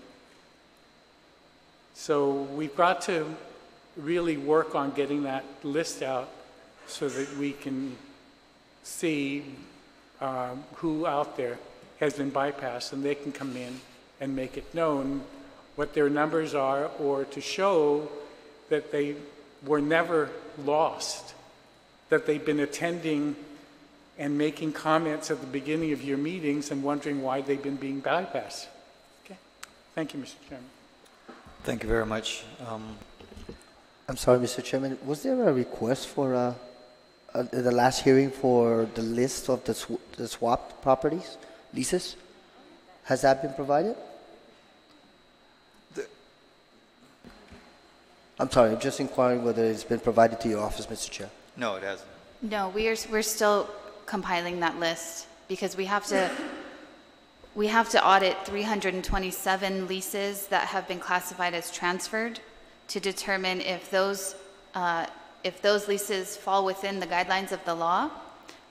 So we've got to really work on getting that list out so that we can see who out there has been bypassed, and they can come in and make it known what their numbers are, or to show that they were never lost, that they've been attending and making comments at the beginning of your meetings and wondering why they've been being bypassed. Okay. Thank you, Mr. Chairman. Thank you very much. I'm sorry, Mr. Chairman. Was there a request for the last hearing for the list of the swapped properties, leases? Has that been provided? I'm sorry, I'm just inquiring whether it's been provided to your office, Mr. Chair. No, it hasn't. No, we're still compiling that list, because we have to audit 327 leases that have been classified as transferred to determine if those leases fall within the guidelines of the law.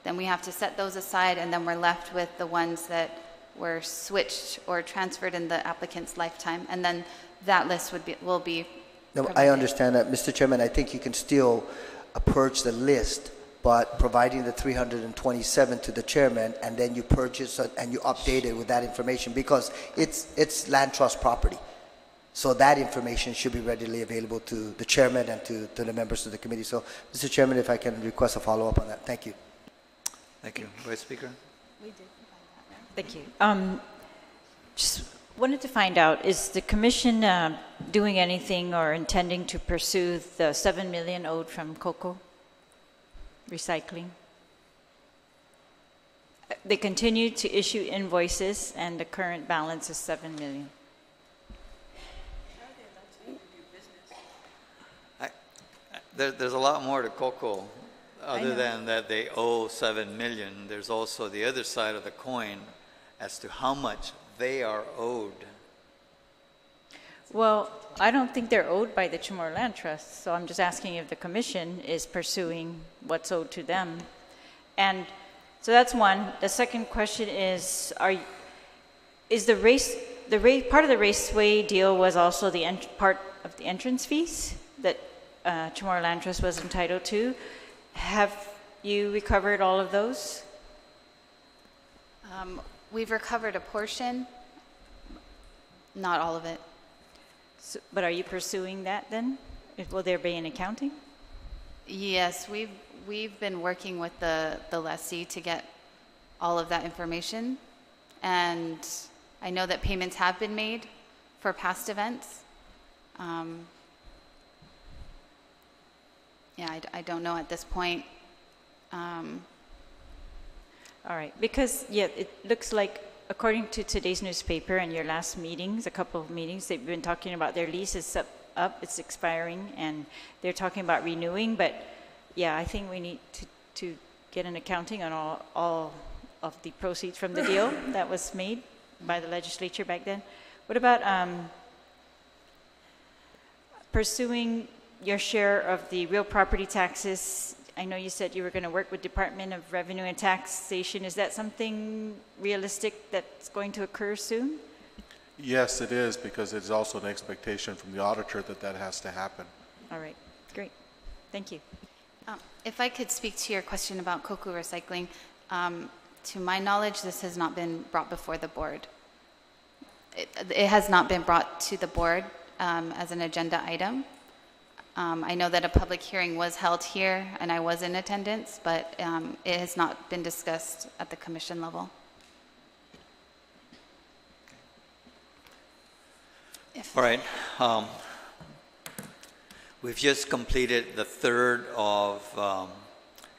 Then we have to set those aside, and then we're left with the ones that were switched or transferred in the applicant's lifetime, and then that list will be No, provided. I understand that, Mr. Chairman. I think you can still purge the list, but providing the 327 to the chairman, and then you purchase it and you update it with that information, because it's land trust property. So that information should be readily available to the chairman and to the members of the committee. So, Mr. Chairman, if I can request a follow-up on that. Thank you. Thank you. Vice Speaker? We did provide that, right? Thank you. Just wanted to find out, is the commission doing anything or intending to pursue the $7 million owed from cocoa recycling? They continue to issue invoices, and the current balance is $7 million. There's a lot more to cocoa other than that they owe $7 million. There's also the other side of the coin as to how much they are owed. Well, I don't think they're owed by the Chamorro Land Trust, so I'm just asking if the commission is pursuing what's owed to them. And so that's one. The second question is part of the raceway deal was also the part of the entrance fees that Chamorro Land Trust was entitled to. Have you recovered all of those? We've recovered a portion, not all of it. So, but are you pursuing that then? Will there be an accounting? Yes, we've been working with the lessee to get all of that information, and I know that payments have been made for past events. Yeah, I don't know at this point. All right, because yeah, it looks like according to today's newspaper and your last meetings, a couple of meetings, they've been talking about their lease is up, it's expiring, and they're talking about renewing. But yeah, I think we need to get an accounting on all of the proceeds from the deal that was made by the legislature back then. What about pursuing your share of the real property taxes? I know you said you were going to work with Department of Revenue and Taxation. Is that something realistic that's going to occur soon? Yes, it is, because it's also an expectation from the auditor that that has to happen. All right, great. Thank you. If I could speak to your question about koku recycling, to my knowledge, this has not been brought before the board. It has not been brought to the board as an agenda item. I know that a public hearing was held here, and I was in attendance, but it has not been discussed at the commission level. All right. We've just completed the third of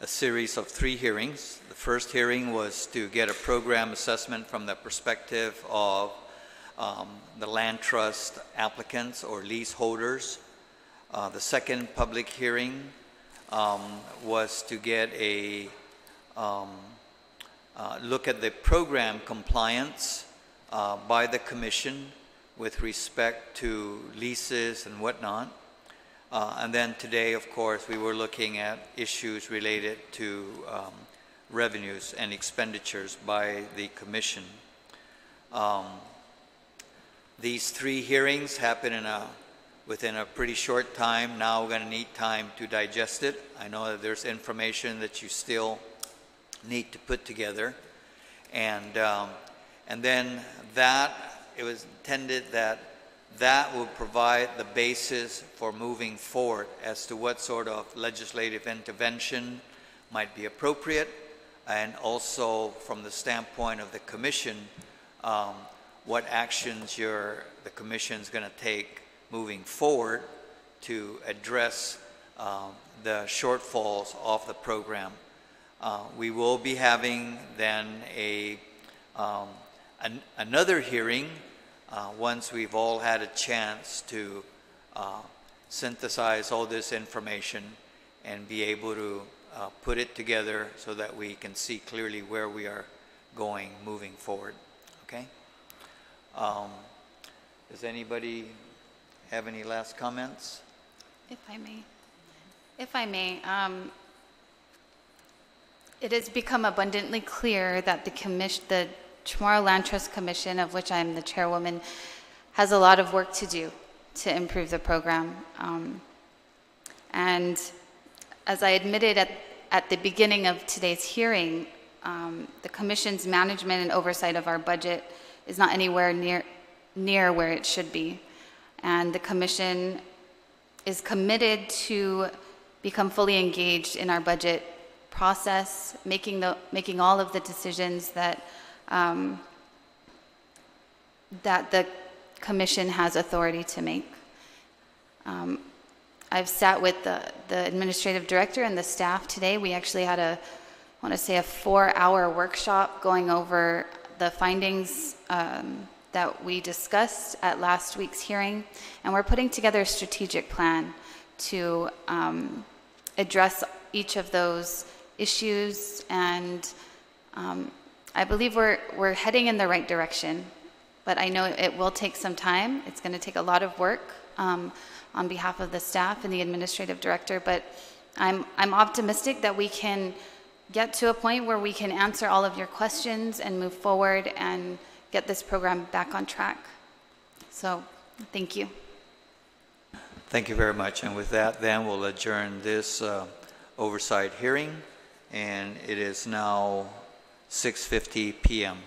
a series of 3 hearings. The first hearing was to get a program assessment from the perspective of the land trust applicants or leaseholders. The second public hearing was to get a look at the program compliance by the commission with respect to leases and whatnot. And then today, of course, we were looking at issues related to revenues and expenditures by the commission. These 3 hearings happen within a pretty short time. Now we're going to need time to digest it. I know that there's information that you still need to put together. And then it was intended that will provide the basis for moving forward as to what sort of legislative intervention might be appropriate, and also from the standpoint of the commission, what actions the commission is going to take moving forward to address the shortfalls of the program. We will be having then another hearing once we've all had a chance to synthesize all this information and be able to put it together so that we can see clearly where we are going moving forward. Okay? Does anybody have any last comments? If I may, it has become abundantly clear that the Chamorro Land Trust Commission, of which I'm the chairwoman, has a lot of work to do to improve the program. And as I admitted at the beginning of today's hearing, the commission's management and oversight of our budget is not anywhere near where it should be. And the commission is committed to become fully engaged in our budget process, making all of the decisions that the commission has authority to make. I've sat with the administrative director and the staff today. We actually had I want to say a 4-hour workshop going over the findings that we discussed at last week's hearing, and we're putting together a strategic plan to address each of those issues, and I believe we're heading in the right direction, but I know it will take some time. It's going to take a lot of work on behalf of the staff and the administrative director, but I'm optimistic that we can get to a point where we can answer all of your questions and move forward and get this program back on track. So, thank you. Thank you very much. And with that, then we'll adjourn this oversight hearing, and it is now 6:50 p.m.